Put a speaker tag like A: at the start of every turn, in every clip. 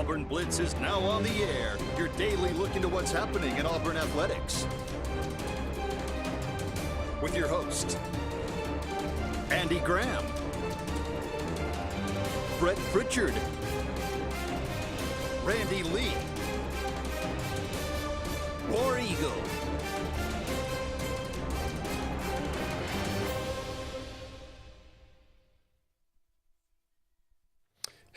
A: Auburn Blitz is now on the air. Your daily look into what's happening in Auburn athletics. With your host, Andy Graham, Brett Pritchard, Randy Lee, War Eagle.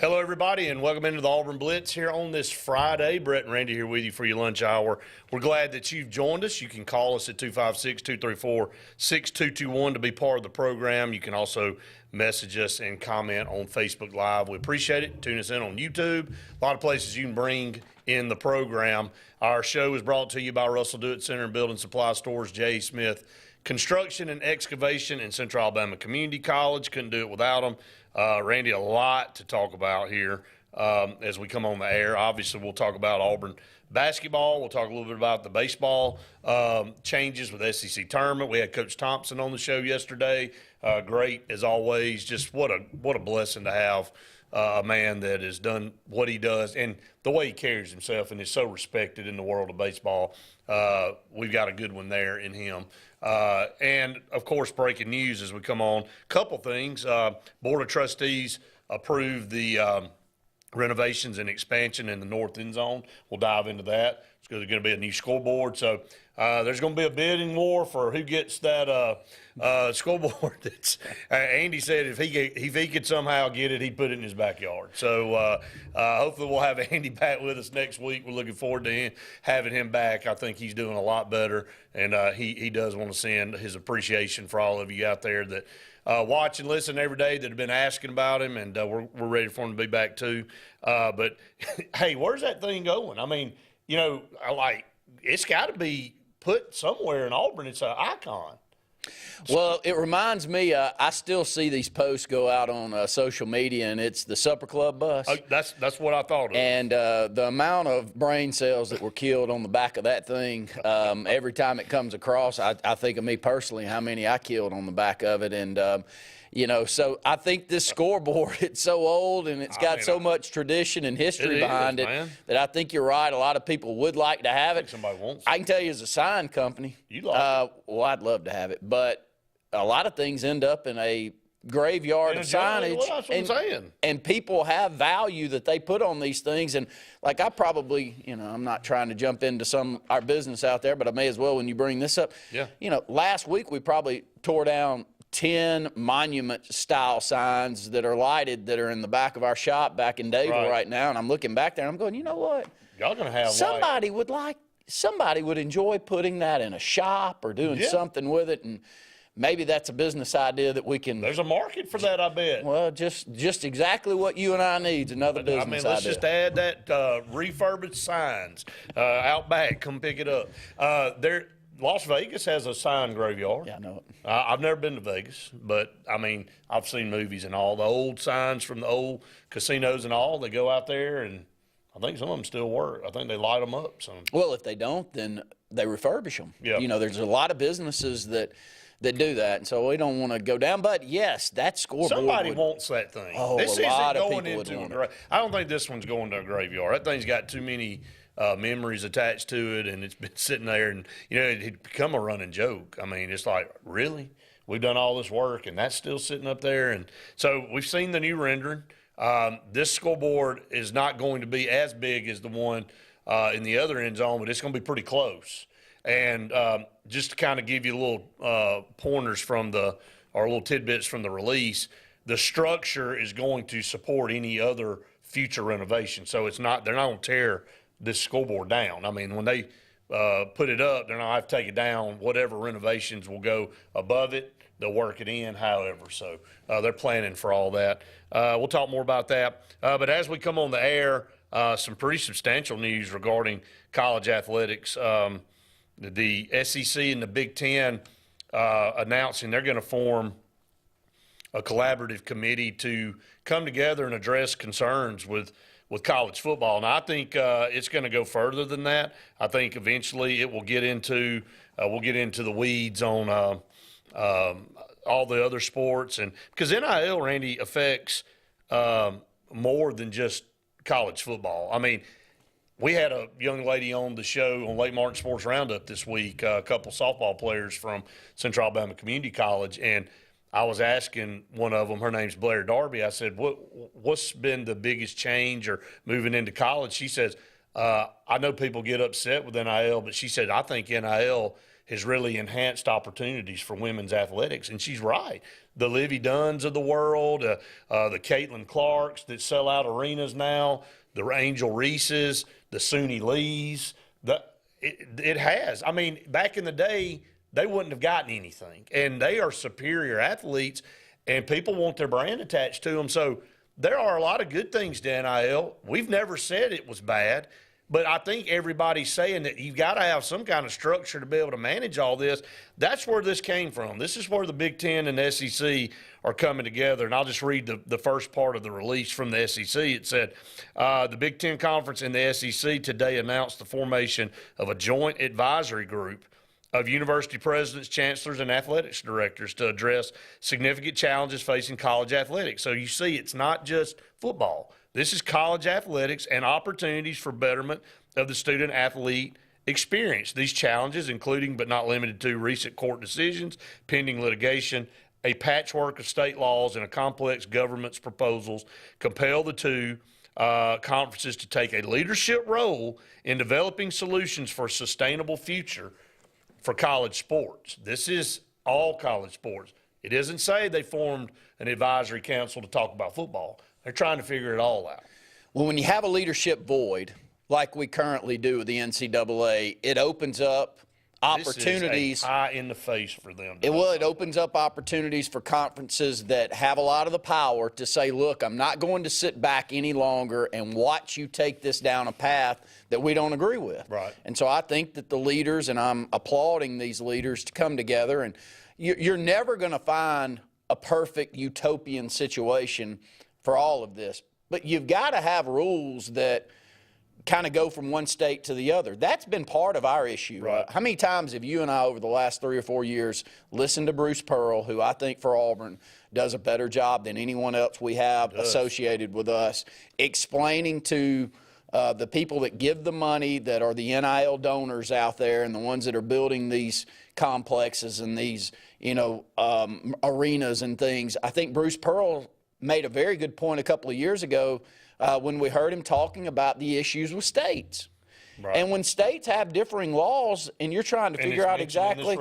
B: Hello, everybody, and welcome into the Auburn Blitz here on this Friday. Brett and Randy here with you for your lunch hour. We're glad that you've joined us. You can call us at 256-234-6221 to be part of the program. You can also message us and comment on Facebook Live. We appreciate it. Tune us in on YouTube. A lot of places you can bring in the program. Our show is brought to you by Russell Do It Center and Building Supply Stores, J. Smith Construction and Excavation in Central Alabama Community College. Couldn't do it without them. Randy, a lot to talk about here as we come on the air. Obviously, we'll talk about Auburn basketball. We'll talk a little bit about the baseball changes with SEC tournament. We had Coach Thompson on the show yesterday. Great, as always. Just what a blessing to have a man that has done what he does and the way he carries himself and is so respected in the world of baseball. We've got a good one there in him. And, of course, breaking news as we come on. Couple things. Board of Trustees approved the renovations and expansion in the north end zone. We'll dive into that. It's going to be a new scoreboard. So there's going to be a bidding war for who gets that scoreboard. That's, Andy said if he could somehow get it, he'd put it in his backyard. So hopefully we'll have Andy back with us next week. We're looking forward to having him back. I think he's doing a lot better, and he does want to send his appreciation for all of you out there that watch and listen every day that have been asking about him, and we're ready for him to be back too. But, hey, where's that thing going? I mean, you know, it's got to be put somewhere in Auburn. It's an icon.
C: Well, it reminds me, I still see these posts go out on social media, and it's the Supper Club bus.
B: Oh, that's what I thought of.
C: And the amount of brain cells that were killed on the back of that thing, every time it comes across, I think of me personally, how many I killed on the back of it. And, you know, so I think this scoreboard, it's so old and it's got so much tradition and history behind it that I think you're right. A lot of people would like to have it.
B: Somebody wants it.
C: I can tell you as a sign company,
B: you'd like it.
C: Well, I'd love to have it. But a lot of things end up in a graveyard of signage.
B: Well, that's what I'm saying.
C: And people have value that they put on these things. And like I probably, you know, I'm not trying to jump into our business out there, but I may as well when you bring this up.
B: Yeah.
C: You know, last week we probably tore down 10 monument-style signs that are lighted that are in the back of our shop back in Dayville right now. And I'm looking back there and I'm going, you know what?
B: Y'all going to have
C: somebody would enjoy putting that in a shop or doing something with it. And maybe that's a business idea that we can.
B: There's a market for that, I bet.
C: Well, just exactly what you and I need, another business idea.
B: I mean, let's just add that refurbished signs out back. Come pick it up. Las Vegas has a sign graveyard.
C: Yeah, I know it.
B: I've never been to Vegas, but, I mean, I've seen movies and all. The old signs from the old casinos and all, they go out there, and I think some of them still work. I think they light them up.
C: Well, if they don't, then they refurbish them.
B: Yeah.
C: You know, there's a lot of businesses that do that, and so we don't want to go down. But, yes, that scoreboard.
B: Somebody wants that thing.
C: Oh,
B: this
C: a lot
B: isn't
C: of
B: going
C: people would
B: into
C: want it.
B: I don't think this one's going to a graveyard. That thing's got too many memories attached to it, and it's been sitting there, and you know it'd become a running joke. I mean, it's like, really, we've done all this work, and that's still sitting up there. And so we've seen the new rendering. This scoreboard is not going to be as big as the one in the other end zone, but it's going to be pretty close. And just to kind of give you little pointers or little tidbits from the release, the structure is going to support any other future renovation. So they're not going to tear this scoreboard down. I mean, when they put it up, they're not have to take it down. Whatever renovations will go above it, they'll work it in, however. So they're planning for all that. We'll talk more about that. But as we come on the air, some pretty substantial news regarding college athletics. The SEC and the Big Ten announcing they're going to form a collaborative committee to come together and address concerns with college football. Now, I think it's going to go further than that. I think eventually it will get into we'll get into the weeds on all the other sports, and because NIL, Randy, affects more than just college football. I mean, we had a young lady on the show on Lake Martin Sports Roundup this week, a couple softball players from Central Alabama Community College, and I was asking one of them, her name's Blair Darby, I said, what's been the biggest change or moving into college? She says, I know people get upset with NIL, but she said, I think NIL has really enhanced opportunities for women's athletics. And she's right. The Livy Dunns of the world, the Caitlin Clarks that sell out arenas now, the Angel Reeses, the Suni Lees, it has. I mean, back in the day, they wouldn't have gotten anything. And they are superior athletes, and people want their brand attached to them. So there are a lot of good things to NIL. We've never said it was bad. But I think everybody's saying that you've got to have some kind of structure to be able to manage all this. That's where this came from. This is where the Big Ten and the SEC are coming together. And I'll just read the first part of the release from the SEC. It said, the Big Ten Conference and the SEC today announced the formation of a joint advisory group of university presidents, chancellors, and athletics directors to address significant challenges facing college athletics. So you see, it's not just football. This is college athletics and opportunities for betterment of the student-athlete experience. These challenges, including but not limited to recent court decisions, pending litigation, a patchwork of state laws, and a complex government's proposals, compel the two conferences to take a leadership role in developing solutions for a sustainable future for college sports. This is all college sports. It doesn't say they formed an advisory council to talk about football. They're trying to figure it all out.
C: Well, when you have a leadership void, like we currently do with the NCAA, it opens up opportunities.
B: This is a pie in the face for them.
C: It opens up opportunities for conferences that have a lot of the power to say, look, I'm not going to sit back any longer and watch you take this down a path that we don't agree with.
B: Right.
C: And so I think that the leaders, and I'm applauding these leaders to come together, and you're never going to find a perfect utopian situation for all of this. But you've got to have rules that kind of go from one state to the other. That's been part of our issue.
B: Right.
C: How many times have you and I over the last 3 or 4 years listened to Bruce Pearl, who I think for Auburn does a better job than anyone else we have associated with us, explaining to the people that give the money, that are the NIL donors out there and the ones that are building these complexes and these, arenas and things. I think Bruce Pearl made a very good point a couple of years ago when we heard him talking about the issues with states.
B: Right.
C: And when states have differing laws and you're trying to figure out exactly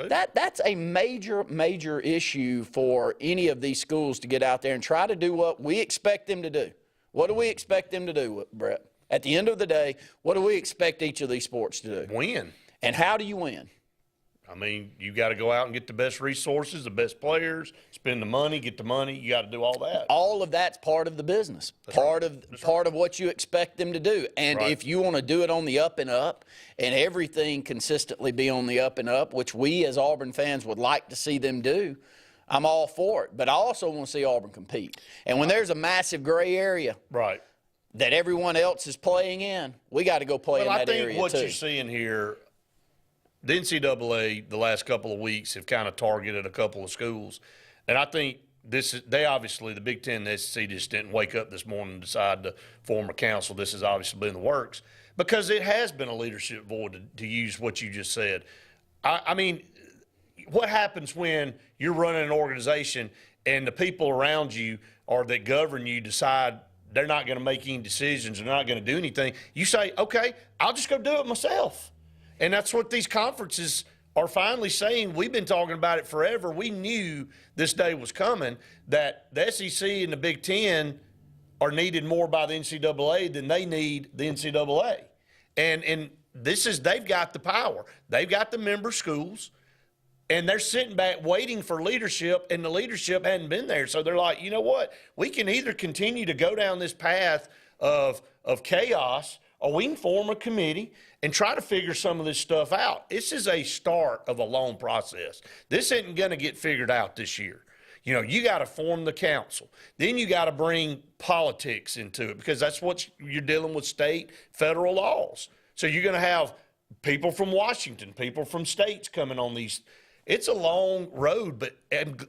C: that's a major issue for any of these schools to get out there and try to do what we expect them to do. What do we expect them to do, Brett? At the end of the day, what do we expect each of these sports to do?
B: Win.
C: And how do you win?
B: I mean, you got to go out and get the best resources, the best players, spend the money, get the money. You got to do all that.
C: All of that's part of the business, part of what you expect them to do. And if you want to do it on the up and up, and everything consistently be on the up and up, which we as Auburn fans would like to see them do, I'm all for it. But I also want to see Auburn compete. And when there's a massive gray area that everyone else is playing in, we got to go play in that area too.
B: I think what you're seeing here, the NCAA the last couple of weeks have kind of targeted a couple of schools. And I think they obviously, the Big Ten and the SEC just didn't wake up this morning and decide to form a council. This has obviously been in the works because it has been a leadership void, to use what you just said. I mean, what happens when you're running an organization and the people around you or that govern you decide they're not going to make any decisions, they're not going to do anything? You say, okay, I'll just go do it myself. And that's what these conferences are finally saying. We've been talking about it forever. We knew this day was coming, that the SEC and the Big Ten are needed more by the NCAA than they need the NCAA. And they've got the power. They've got the member schools, and they're sitting back waiting for leadership, and the leadership hadn't been there. So they're like, you know what? We can either continue to go down this path of chaos, or we can form a committee and try to figure some of this stuff out. This is a start of a long process. This isn't going to get figured out this year. You got to form the council. Then you got to bring politics into it, because that's what you're dealing with, state, federal laws. So you're going to have people from Washington, people from states coming on these. It's a long road, but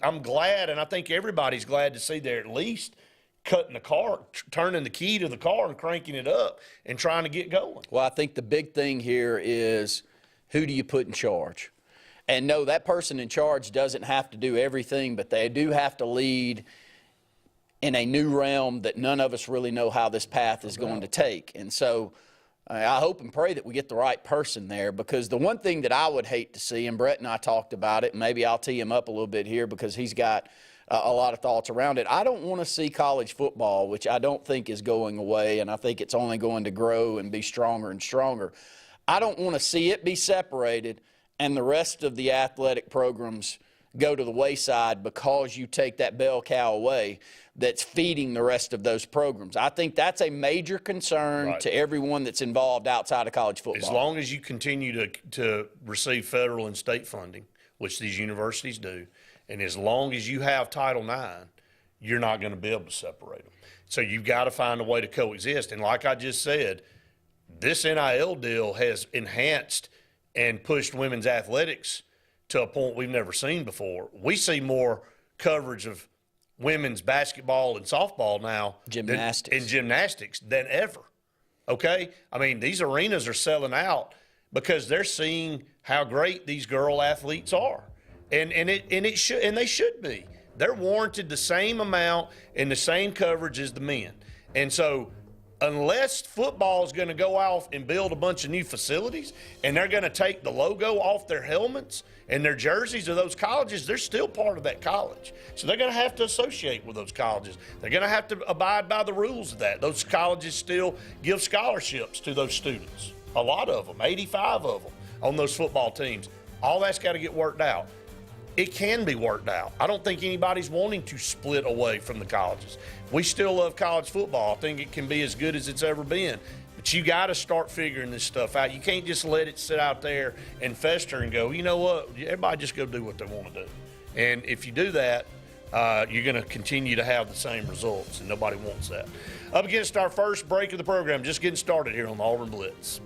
B: I'm glad, and I think everybody's glad to see they're at least cutting the car, turning the key to the car and cranking it up and trying to get going.
C: Well, I think the big thing here is who do you put in charge? And no, that person in charge doesn't have to do everything, but they do have to lead in a new realm that none of us really know how this path is going to take. And so I hope and pray that we get the right person there, because the one thing that I would hate to see, and Brett and I talked about it, and maybe I'll tee him up a little bit here because he's got a lot of thoughts around it. I don't want to see college football, which I don't think is going away, and I think it's only going to grow and be stronger and stronger. I don't want to see it be separated and the rest of the athletic programs go to the wayside because you take that bell cow away that's feeding the rest of those programs. I think that's a major concern to everyone that's involved outside of college football.
B: As long as you continue to receive federal and state funding, which these universities do, and as long as you have Title IX, you're not going to be able to separate them. So you've got to find a way to coexist. And like I just said, this NIL deal has enhanced and pushed women's athletics to a point we've never seen before. We see more coverage of women's basketball and softball now gymnastics than ever. Okay? I mean, these arenas are selling out because they're seeing how great these girl athletes are. And they should be. They're warranted the same amount and the same coverage as the men. And so unless football is going to go off and build a bunch of new facilities and they're going to take the logo off their helmets and their jerseys of those colleges, they're still part of that college. So they're going to have to associate with those colleges. They're going to have to abide by the rules of that. Those colleges still give scholarships to those students, a lot of them, 85 of them on those football teams. All that's got to get worked out. It can be worked out. I don't think anybody's wanting to split away from the colleges. We still love college football. I think it can be as good as it's ever been. But you got to start figuring this stuff out. You can't just let it sit out there and fester and go, you know what, everybody just go do what they want to do. And if you do that, you're going to continue to have the same results, and nobody wants that. Up against our first break of the program, just getting started here on the Auburn Blitz.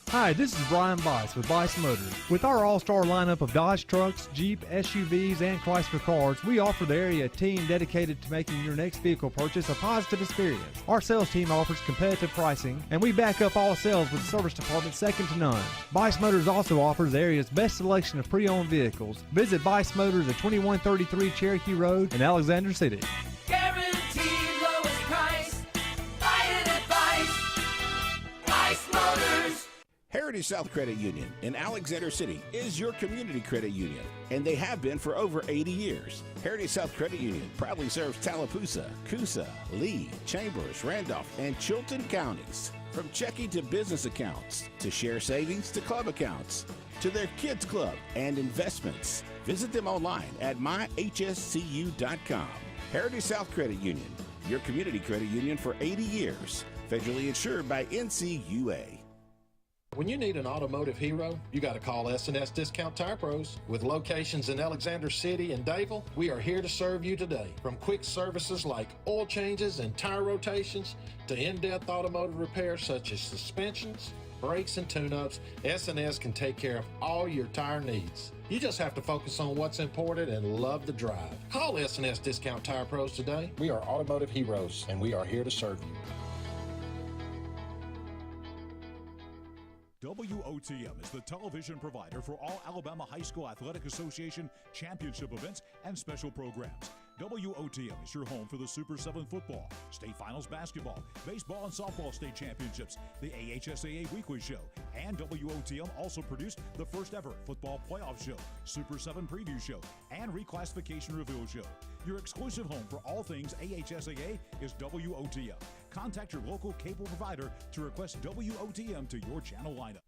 D: Hi, this is Brian Bice with Bice Motors. With our all-star lineup of Dodge trucks, Jeep, SUVs, and Chrysler cars, we offer the area a team dedicated to making your next vehicle purchase a positive experience. Our sales team offers competitive pricing, and we back up all sales with a service department second to none. Bice Motors also offers the area's best selection of pre-owned vehicles. Visit Bice Motors at 2133 Cherokee Road in Alexander City.
E: Guaranteed lowest price. Buy it at Bice Motors.
F: Heritage South Credit Union in Alexander City is your community credit union, and they have been for over 80 years. Heritage South Credit Union proudly serves Tallapoosa, Coosa, Lee, Chambers, Randolph, and Chilton counties. From checking to business accounts, to share savings to club accounts, to their kids club and investments. Visit them online at myhscu.com. Heritage South Credit Union, your community credit union for 80 years. Federally insured by NCUA.
G: When you need an automotive hero, you got to call S&S Discount Tire Pros. With locations in Alexander City and Dayville, we are here to serve you today. From quick services like oil changes and tire rotations to in-depth automotive repairs such as suspensions, brakes, and tune-ups, S&S can take care of all your tire needs. You just have to focus on what's important and love the drive. Call S&S Discount Tire Pros today. We are automotive heroes, and we are here to serve you.
H: WOTM is the television provider for all Alabama High School Athletic Association championship events and special programs. WOTM is your home for the Super 7 football, state finals basketball, baseball and softball state championships, the AHSAA weekly show, and WOTM also produced the first ever football playoff show, Super 7 preview show, and reclassification reveal show. Your exclusive home for all things AHSAA is WOTM. Contact your local cable provider to request WOTM to your channel lineup.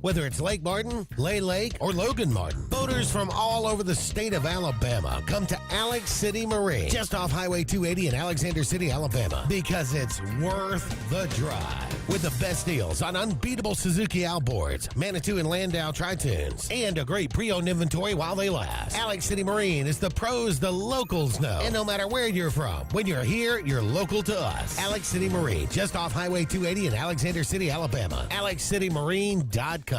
I: Whether it's Lake Martin, Lay Lake, or Logan Martin, boaters from all over the state of Alabama come to Alex City Marine, just off Highway 280 in Alexander City, Alabama, because it's worth the drive. With the best deals on unbeatable Suzuki outboards, Manitou and Landau Tritoons, and a great pre-owned inventory while they last. Alex City Marine is the pros the locals know. And no matter where you're from, when you're here, you're local to us. Alex City Marine, just off Highway 280 in Alexander City, Alabama. AlexCityMarine.com.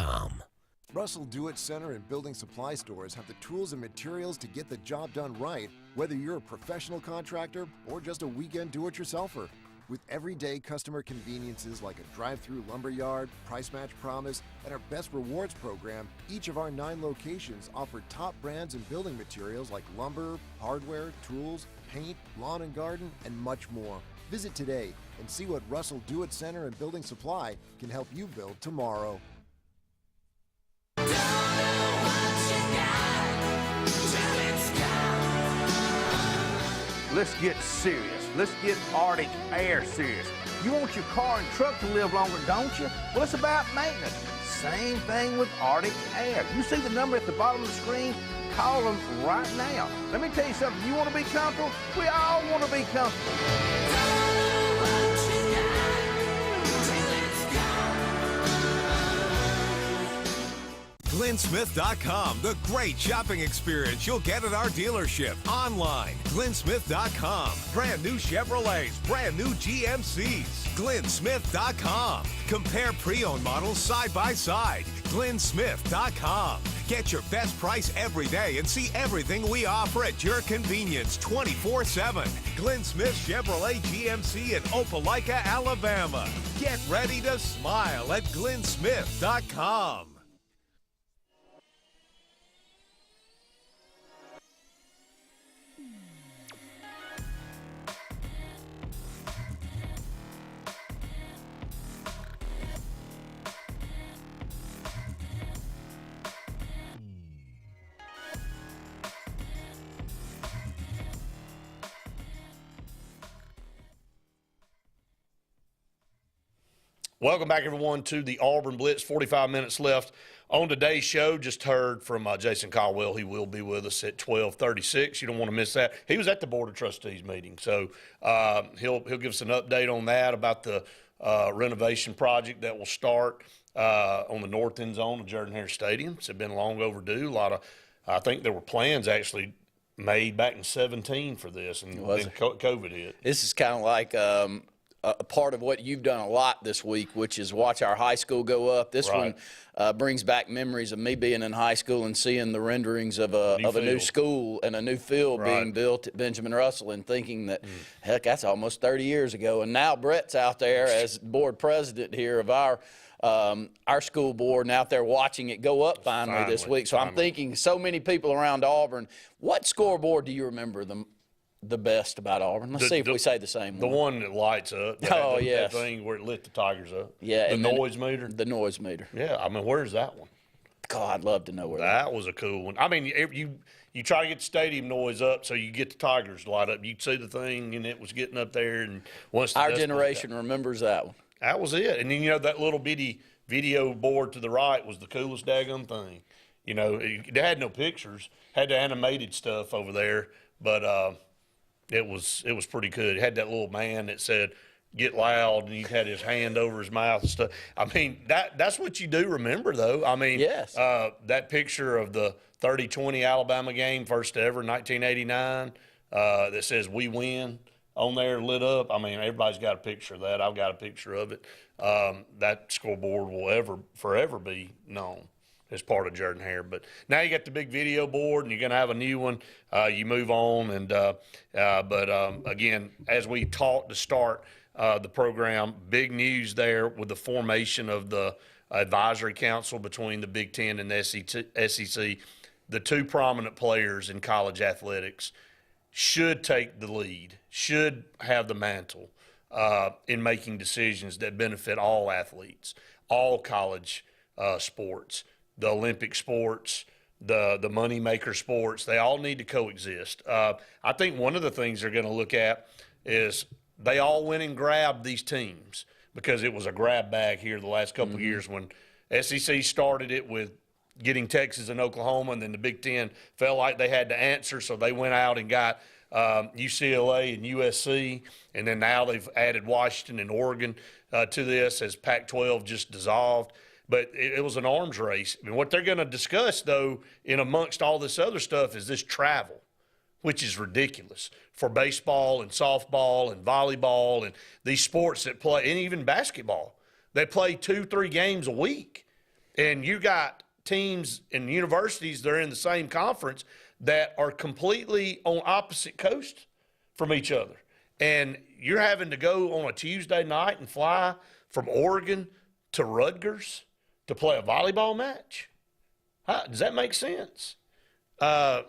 J: Russell Do-It Center and building supply stores have the tools and materials to get the job done right, whether you're a professional contractor or just a weekend do-it-yourselfer. With everyday customer conveniences like a drive-through lumberyard, price match promise, and our Best Rewards program, each of our 9 locations offer top brands and building materials like lumber, hardware, tools, paint, lawn and garden, and much more. Visit today and see what Russell Do-It Center and Building Supply can help you build tomorrow.
K: Let's get serious. Let's get Arctic Air serious. You want your car and truck to live longer, don't you? Well, it's about maintenance. Same thing with Arctic Air. You see the number at the bottom of the screen? Call them right now. Let me tell you something. You want to be comfortable? We all want to be comfortable.
L: GlennSmith.com, the great shopping experience you'll get at our dealership. Online, GlennSmith.com. Brand new Chevrolets, brand new GMCs. GlennSmith.com. Compare pre-owned models side by side. GlennSmith.com. Get your best price every day and see everything we offer at your convenience 24/7. Glenn Smith Chevrolet GMC in Opelika, Alabama. Get ready to smile at GlennSmith.com.
B: Welcome back, everyone, to the Auburn Blitz. 45 minutes left on today's show. Just heard from Jason Caldwell. He will be with us at 12:36. You don't want to miss that. He was at the Board of Trustees meeting, so he'll give us an update on that, about the renovation project that will start on the north end zone of Jordan-Hare Stadium. It's been long overdue. I think there were plans actually made back in 2017 for this, and then COVID hit.
C: This is kind of like a part of what you've done a lot this week, which is watch our high school go up. This one brings back memories of me being in high school and seeing the renderings of a new school and a new field being built at Benjamin Russell, and thinking that, heck, that's almost 30 years ago. And now Brett's out there as board president here of our school board, and out there watching it go up finally this week. So I'm thinking, so many people around Auburn, what scoreboard do you remember the best about Auburn? Let's see if we say the same one.
B: The one that lights up. That thing where it lit the Tigers up.
C: Yeah.
B: The noise meter.
C: The noise meter.
B: Yeah. I mean, where's that one?
C: God, I'd love to know where
B: that was a cool one. I mean, you try to get the stadium noise up so you get the Tigers to light up. You'd see the thing, and it was getting up there. And once
C: our generation remembers that one.
B: That was it. And then, that little bitty video board to the right was the coolest daggone thing. They had no pictures, had the animated stuff over there, but it was pretty good. It had that little man that said, "Get loud," and he had his hand over his mouth and stuff. I mean, that's what you do remember, though. I mean,
C: yes.
B: That picture of the 30-20 Alabama game, first ever, 1989, that says "We win" on there, lit up. I mean, everybody's got a picture of that. I've got a picture of it. That scoreboard will forever be known as part of Jordan-Hare. But now you got the big video board, and you're going to have a new one. You move on, and again, as we talked to start the program, big news there with the formation of the advisory council between the Big Ten and the SEC. The two prominent players in college athletics should take the lead, should have the mantle in making decisions that benefit all athletes, all college sports, the Olympic sports, the moneymaker sports. They all need to coexist. I think one of the things they're going to look at is they all went and grabbed these teams, because it was a grab bag here the last couple of years when SEC started it with getting Texas and Oklahoma, and then the Big Ten felt like they had to answer, so they went out and got UCLA and USC, and then now they've added Washington and Oregon to this as Pac-12 just dissolved. But it was an arms race. I mean, what they're going to discuss, though, in amongst all this other stuff, is this travel, which is ridiculous for baseball and softball and volleyball and these sports that play, and even basketball. They play 2-3 games a week, and you got teams and universities that are in the same conference that are completely on opposite coasts from each other. And you're having to go on a Tuesday night and fly from Oregon to Rutgers to play a volleyball match. Does that make sense? I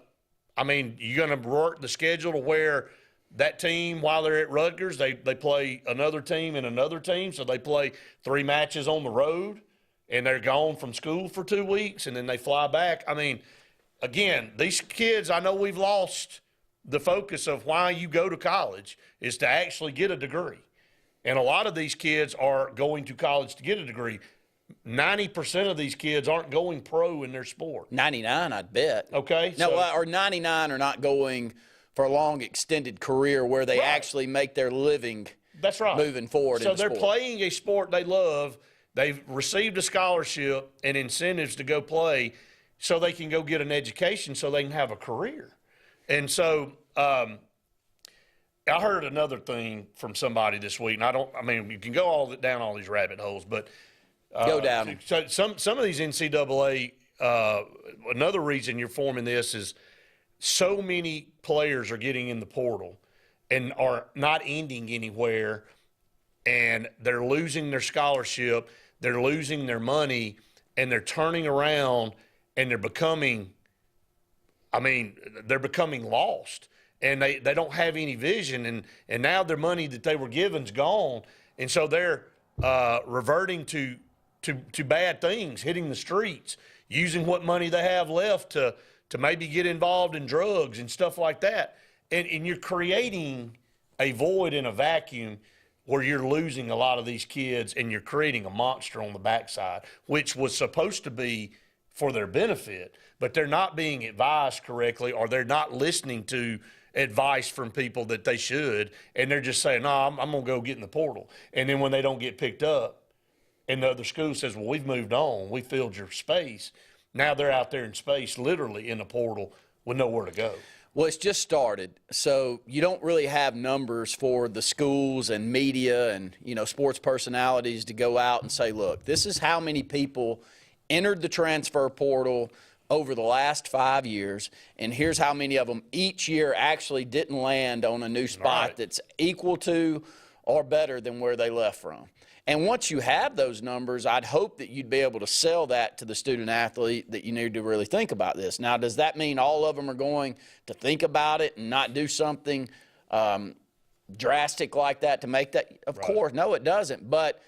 B: mean, you're going to work the schedule to where that team, while they're at Rutgers, they play another team and another team. So they play 3 matches on the road, and they're gone from school for 2 weeks, and then they fly back. I mean, again, these kids, I know we've lost the focus of why you go to college is to actually get a degree. And a lot of these kids are going to college to get a degree. 90% of these kids aren't going pro in their sport.
C: 99, I'd bet.
B: Okay.
C: No, or 99 are not going for a long extended career where they actually make their living.
B: That's right.
C: Moving forward.
B: So
C: in the
B: they're
C: sport.
B: playing a sport they love. They've received a scholarship and incentives to go play so they can go get an education so they can have a career. And so I heard another thing from somebody this week, and I mean, you can go down all these rabbit holes, but
C: go down.
B: So some of these NCAA, another reason you're forming this is so many players are getting in the portal and are not ending anywhere, and they're losing their scholarship, they're losing their money, and they're turning around and they're becoming lost. And they don't have any vision, and now their money that they were given's gone, and so they're reverting to bad things, hitting the streets, using what money they have left to maybe get involved in drugs and stuff like that. And you're creating a void and a vacuum where you're losing a lot of these kids, and you're creating a monster on the backside, which was supposed to be for their benefit, but they're not being advised correctly, or they're not listening to advice from people that they should, and they're just saying, no, I'm going to go get in the portal. And then when they don't get picked up and the other school says, well, we've moved on, we filled your space, now they're out there in space, literally in the portal with nowhere to go.
C: Well, it's just started, so you don't really have numbers for the schools and media and, sports personalities to go out and say, look, this is how many people entered the transfer portal over the last 5 years, and here's how many of them each year actually didn't land on a new spot that's equal to or better than where they left from. And once you have those numbers, I'd hope that you'd be able to sell that to the student athlete that you need to really think about this. Now, does that mean all of them are going to think about it and not do something drastic like that to make that? Of course, no, it doesn't. But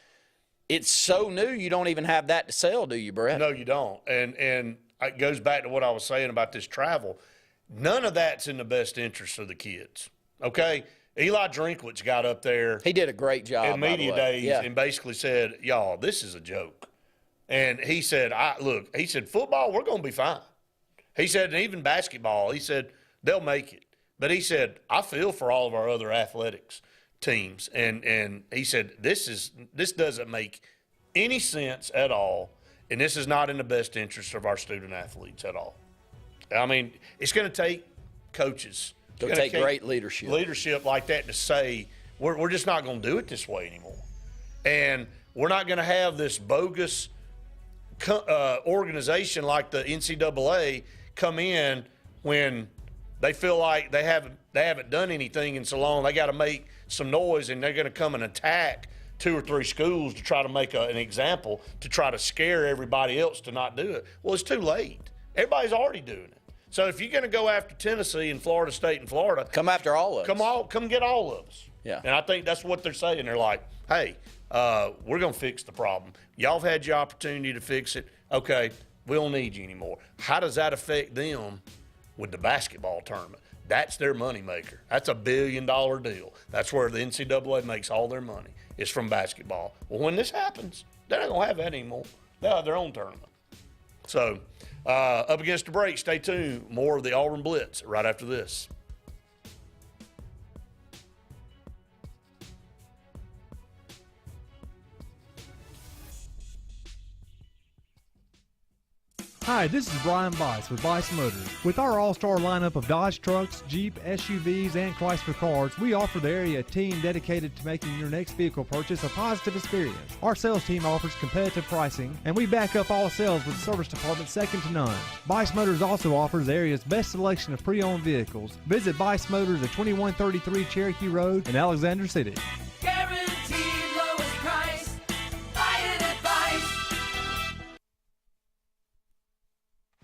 C: it's so new, you don't even have that to sell, do you, Brett?
B: No, you don't. And it goes back to what I was saying about this travel. None of that's in the best interest of the kids, okay? Eli Drinkwitz got up there.
C: He did a great job
B: in media days and basically said, y'all, this is a joke. And he said, football, we're going to be fine. He said, and even basketball, he said, they'll make it. But he said, I feel for all of our other athletics teams. And he said, this doesn't make any sense at all. And this is not in the best interest of our student athletes at all. I mean, it's going to take coaches.
C: It's going to take great leadership.
B: Leadership like that to say, we're just not going to do it this way anymore. And we're not going to have this bogus organization like the NCAA come in when they feel like they haven't done anything in so long. They got to make some noise, and they're going to come and attack 2 or 3 schools to try to make an example, to try to scare everybody else to not do it. Well, it's too late. Everybody's already doing it. So if you're going to go after Tennessee and Florida State and Florida,
C: come after all of us.
B: Come get all of us.
C: Yeah.
B: And I think that's what they're saying. They're like, hey, we're going to fix the problem. Y'all have had your opportunity to fix it. Okay, we don't need you anymore. How does that affect them with the basketball tournament? That's their moneymaker. That's a $1 billion deal. That's where the NCAA makes all their money. It's from basketball. Well, when this happens, they're not going to have that anymore. They'll have their own tournament. So, up against the break, stay tuned. More of the Auburn Blitz right after this.
D: Hi, this is Brian Bice with Bice Motors. With our all-star lineup of Dodge trucks, Jeep, SUVs, and Chrysler cars, we offer the area team dedicated to making your next vehicle purchase a positive experience. Our sales team offers competitive pricing, and we back up all sales with a service department second to none. Bice Motors also offers the area's best selection of pre-owned vehicles. Visit Bice Motors at 2133 Cherokee Road in Alexander City.
E: Guaranteed lowest price. Buy it at Bice.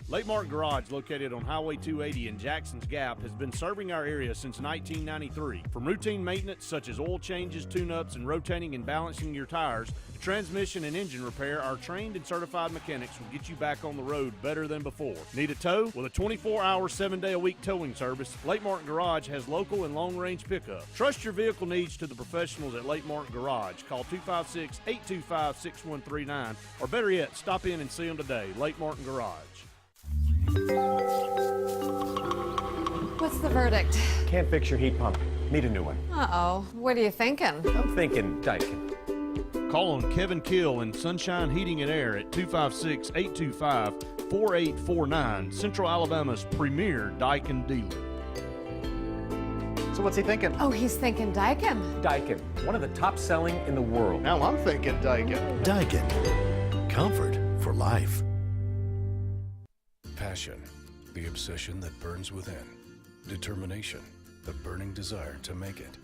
B: Lake Martin Garage, located on Highway 280 in Jackson's Gap, has been serving our area since 1993. From routine maintenance such as oil changes, tune-ups, and rotating and balancing your tires, to transmission and engine repair, our trained and certified mechanics will get you back on the road better than before. Need a tow? With a 24-hour, 7-day-a-week towing service, Lake Martin Garage has local and long-range pickup. Trust your vehicle needs to the professionals at Lake Martin Garage. Call 256-825-6139, or better yet, stop in and see them today. Lake Martin Garage.
M: What's the verdict?
N: Can't fix your heat pump. Need a new one.
M: Uh-oh. What are you thinking?
N: I'm thinking Daikin.
B: Call on Kevin Kill and Sunshine Heating and Air at 256-825-4849, Central Alabama's premier Daikin dealer.
N: So what's he thinking?
M: Oh, he's thinking Daikin.
N: Daikin, one of the top selling in the world.
A: Now I'm thinking Daikin.
I: Daikin. Comfort for life.
O: Passion, the obsession that burns within. Determination, the burning desire to make it.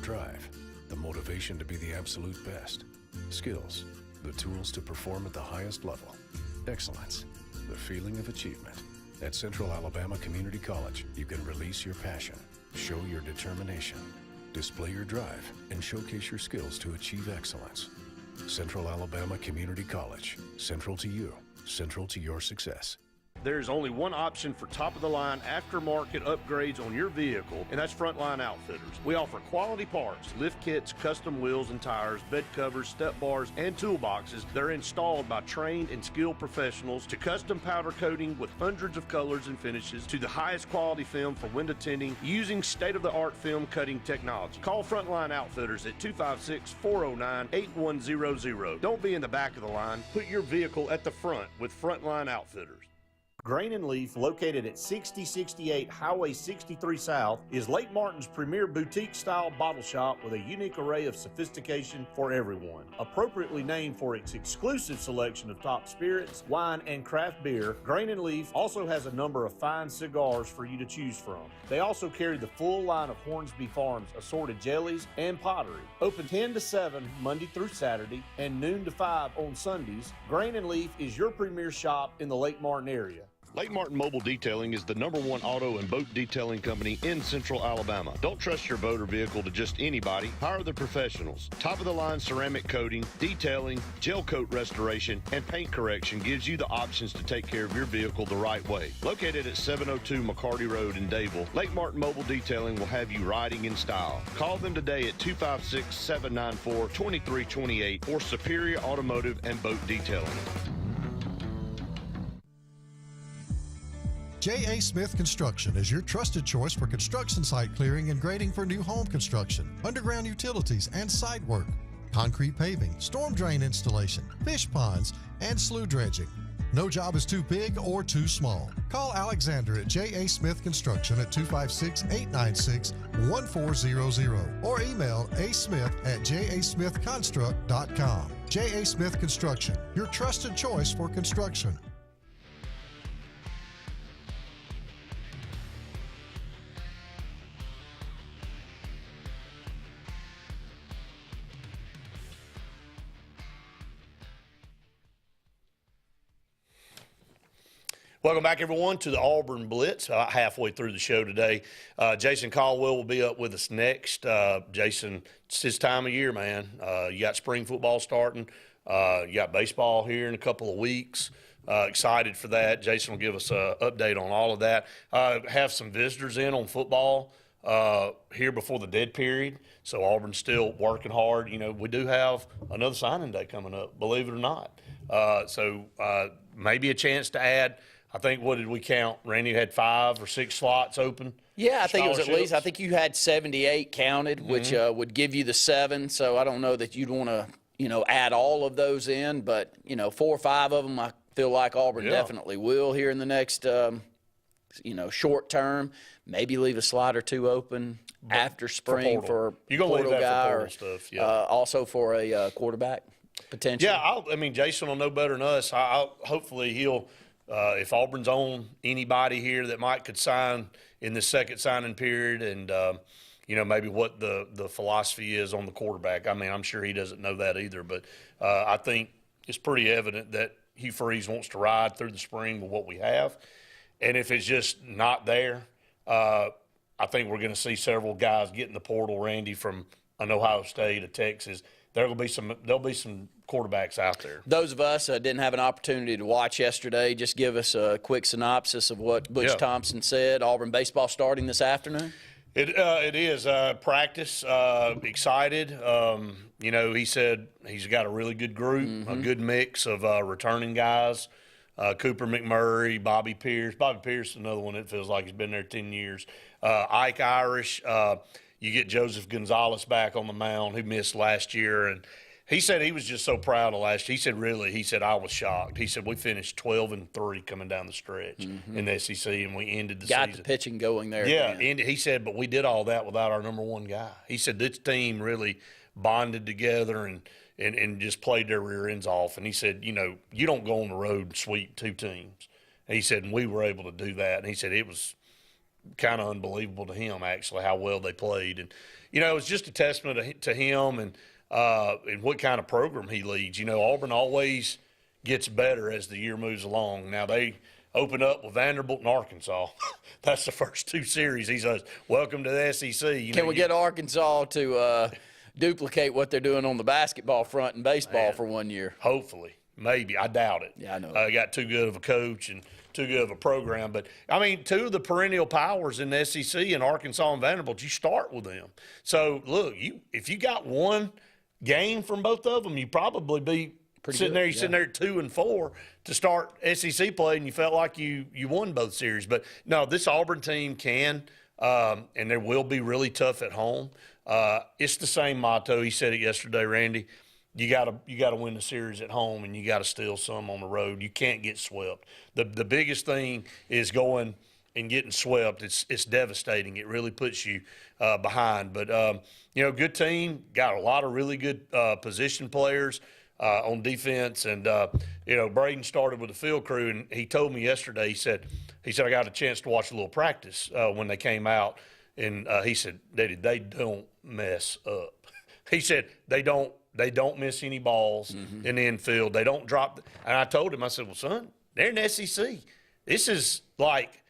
O: Drive, the motivation to be the absolute best. Skills, the tools to perform at the highest level. Excellence, the feeling of achievement. At Central Alabama Community College, you can release your passion, show your determination, display your drive, and showcase your skills to achieve excellence. Central Alabama Community College, central to you, central to your success.
B: There's only one option for top-of-the-line aftermarket upgrades on your vehicle, and that's Frontline Outfitters. We offer quality parts, lift kits, custom wheels and tires, bed covers, step bars, and toolboxes that are installed by trained and skilled professionals, to custom powder coating with hundreds of colors and finishes, to the highest quality film for window tinting using state-of-the-art film cutting technology. Call Frontline Outfitters at 256-409-8100. Don't be in the back of the line. Put your vehicle at the front with Frontline Outfitters. Grain and Leaf, located at 6068 Highway 63 South, is Lake Martin's premier boutique-style bottle shop with a unique array of sophistication for everyone. Appropriately named for its exclusive selection of top spirits, wine, and craft beer, Grain and Leaf also has a number of fine cigars for you to choose from. They also carry the full line of Hornsby Farms assorted jellies and pottery. Open 10 to 7 Monday through Saturday and noon to 5 on Sundays, Grain and Leaf is your premier shop in the Lake Martin area. Lake Martin Mobile Detailing is the #1 auto and boat detailing company in Central Alabama. Don't trust your boat or vehicle to just anybody. Hire the professionals. Top-of-the-line ceramic coating, detailing, gel coat restoration, and paint correction gives you the options to take care of your vehicle the right way. Located at 702 McCarty Road in Dayville, Lake Martin Mobile Detailing will have you riding in style. Call them today at 256-794-2328 for Superior Automotive and Boat Detailing.
P: J.A. Smith Construction is your trusted choice for construction site clearing and grading for new home construction, underground utilities and site work, concrete paving, storm drain installation, fish ponds, and slough dredging. No job is too big or too small. Call Alexander at J.A. Smith Construction at 256-896-1400 or email asmith@jasmithconstruct.com. J.A. Smith Construction, your trusted choice for construction.
B: Welcome back, everyone, to the Auburn Blitz. Halfway through the show today, Jason Caldwell will be up with us next. Jason, it's his time of year, man. You got spring football starting. You got baseball here in a couple of weeks. Excited for that. Jason will give us an update on all of that. Have some visitors in on football here before the dead period. So Auburn's still working hard. You know, we do have another signing day coming up, believe it or not. So maybe a chance to add. I think, what did we count? Randy had 5 or 6 slots open.
C: Yeah, I think it was at least, I think you had 78 counted, which would give you the 7. So I don't know that you'd want to, add all of those in, but, 4 or 5 of them I feel like Auburn definitely will here in the next, short term. Maybe leave a slot or two open after spring for
B: you're gonna
C: portal
B: leave that
C: guy
B: for portal
C: or
B: stuff. Yeah.
C: also for a quarterback potentially.
B: Yeah, I mean, Jason will know better than us. Hopefully he'll, if Auburn's on anybody here that could sign in the second signing period, and maybe what the philosophy is on the quarterback. I mean, I'm sure he doesn't know that either, but I think it's pretty evident that Hugh Freeze wants to ride through the spring with what we have, and if it's just not there, I think we're going to see several guys get in the portal. Randy, from an Ohio State, a Texas. There'll be some quarterbacks out there.
C: Those of us didn't have an opportunity to watch yesterday. Just give us a quick synopsis of what Butch Thompson said. Auburn baseball starting this afternoon.
B: It is practice. Excited. He said he's got a really good group, a good mix of returning guys. Cooper McMurray, Bobby Pierce. Bobby Pierce is another one that feels like he's been there 10 years. Ike Irish. You get Joseph Gonzalez back on the mound, who missed last year. And he said he was just so proud of last year. He said, I was shocked. He said, we finished 12-3 coming down the stretch in the SEC, and we ended the season.
C: Got the pitching going there.
B: Yeah, and he said, but we did all that without our number one guy. He said this team really bonded together and just played their rear ends off. And he said, you don't go on the road and sweep two teams. And he said, and we were able to do that. And he said it was kind of unbelievable to him, actually, how well they played. And, it was just a testament to him and what kind of program he leads. Auburn always gets better as the year moves along. Now, they open up with Vanderbilt and Arkansas. That's the first two series. He says, welcome to the SEC.
C: Can we get Arkansas to duplicate what they're doing on the basketball front and baseball for 1 year?
B: Hopefully. Maybe. I doubt it.
C: Yeah, I know.
B: Got too good of a coach and too good of a program. But, I mean, two of the perennial powers in the SEC in Arkansas and Vanderbilt, you start with them. So, look, if you got one game from both of them, you probably be sitting there at 2-4 to start SEC play, and you felt like you won both series. But, no, this Auburn team can, and they will be really tough at home. It's the same motto. He said it yesterday, Randy. You gotta win the series at home, and you got to steal some on the road. You can't get swept. The biggest thing is going and getting swept. It's devastating. It really puts you behind. But good team, got a lot of really good position players on defense, and Braden started with the field crew, and he told me yesterday. He said I got a chance to watch a little practice when they came out, and he said, Daddy, they don't mess up. He said they don't miss any balls in the infield. They don't drop. And I told him, I said, well, son, they're in the SEC. This is like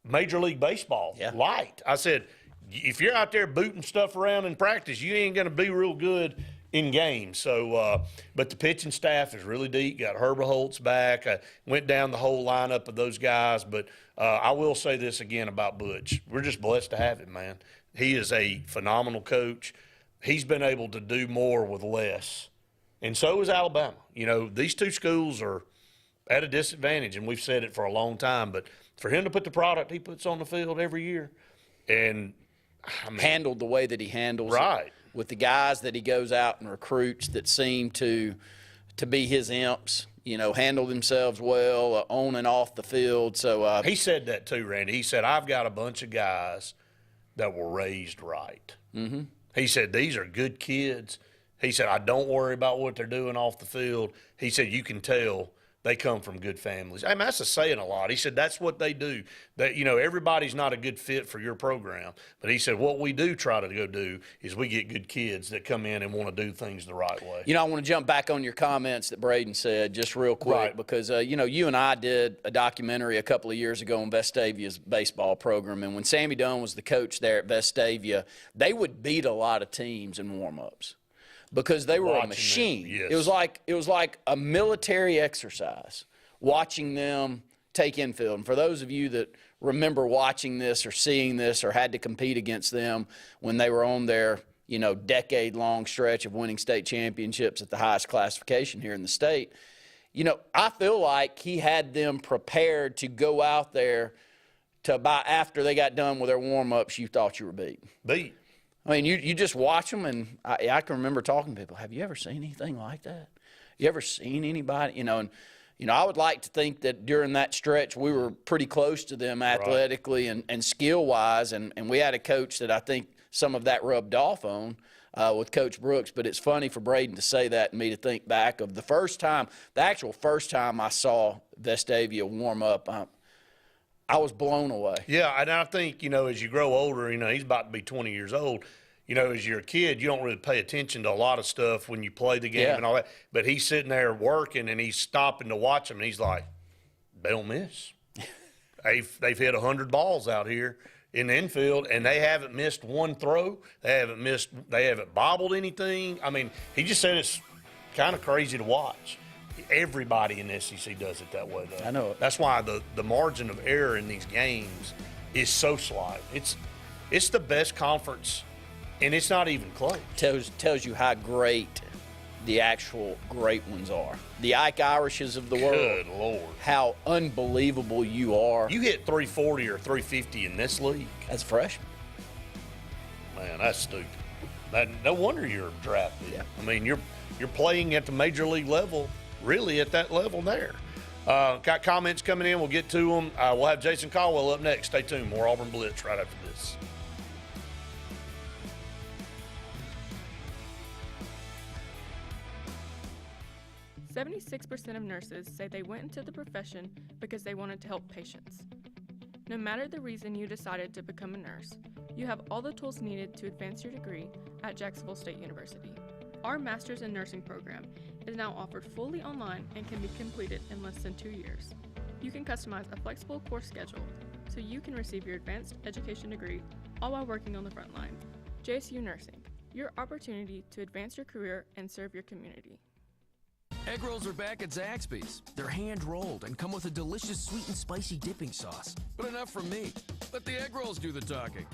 B: Major League Baseball, light. I said, if you're out there booting stuff around in practice, you ain't going to be real good in games. So, but the pitching staff is really deep. Got Herbert Holtz back. I went down the whole lineup of those guys. But I will say this again about Butch. We're just blessed to have him, man. He is a phenomenal coach. He's been able to do more with less. And so is Alabama. These two schools are at a disadvantage, and we've said it for a long time. But for him to put the product he puts on the field every year and
C: handled the way that he handles
B: it,
C: with the guys that he goes out and recruits that seem to be his imps, handle themselves well on and off the field. So
B: he said that too, Randy. He said, I've got a bunch of guys that were raised right. Mm-hmm. He said, these are good kids. He said, I don't worry about what they're doing off the field. He said, you can tell they come from good families. I mean, that's a saying a lot. He said, that's what they do. That, everybody's not a good fit for your program. But he said, what we do try to go do is we get good kids that come in and want to do things the right way.
C: I want to jump back on your comments that Braden said just real quick because, you and I did a documentary a couple of years ago on Vestavia's baseball program. And when Sammy Dunn was the coach there at Vestavia, they would beat a lot of teams in warm-ups. Because they were a machine.
B: Yes.
C: It was like a military exercise, watching them take infield. And for those of you that remember watching this or seeing this or had to compete against them when they were on their, decade-long stretch of winning state championships at the highest classification here in the state, I feel like he had them prepared to go out there to about after they got done with their warm-ups, you thought you were beat. I mean, you just watch them, and I can remember talking to people, have you ever seen anything like that? You ever seen anybody? And you know, I would like to think that during that stretch we were pretty close to them athletically and skill-wise, and we had a coach that I think some of that rubbed off on with Coach Brooks. But it's funny for Braden to say that and me to think back of the actual first time I saw Vestavia warm up. I was blown away.
B: Yeah, and I think, you know, as you grow older, you know, he's about to be 20 years old. You know, as you're a kid, you don't really pay attention to a lot of stuff when you play the game and all that. But he's sitting there working, and he's stopping to watch them, and he's like, they don't miss. They've hit 100 balls out here in the infield, and they haven't missed one throw. They haven't bobbled anything. I mean, he just said it's kind of crazy to watch. Everybody in the SEC does it that way, though.
C: I know it.
B: That's why the margin of error in these games is so slight. It's the best conference. And it's not even close.
C: Tells you how great the actual great ones are. The Ike Irishes of the world.
B: Good Lord. How
C: unbelievable you are.
B: You hit 340 or 350 in this league.
C: As a freshman.
B: Man, that's stupid. No wonder you're drafted. Yeah. I mean, you're playing at the major league level, really at that level there. Got comments coming in. We'll get to them. We'll have Jason Caldwell up next. Stay tuned. More Auburn Blitz right after this.
Q: 76% of nurses say they went into the profession because they wanted to help patients. No matter the reason you decided to become a nurse, you have all the tools needed to advance your degree at Jacksonville State University. Our Master's in Nursing program is now offered fully online and can be completed in less than 2 years. You can customize a flexible course schedule so you can receive your advanced education degree all while working on the front line. JSU Nursing, your opportunity to advance your career and serve your community.
R: Egg rolls are back at Zaxby's. They're hand-rolled and come with a delicious sweet and spicy dipping sauce. But enough from me. Let the egg rolls do the talking.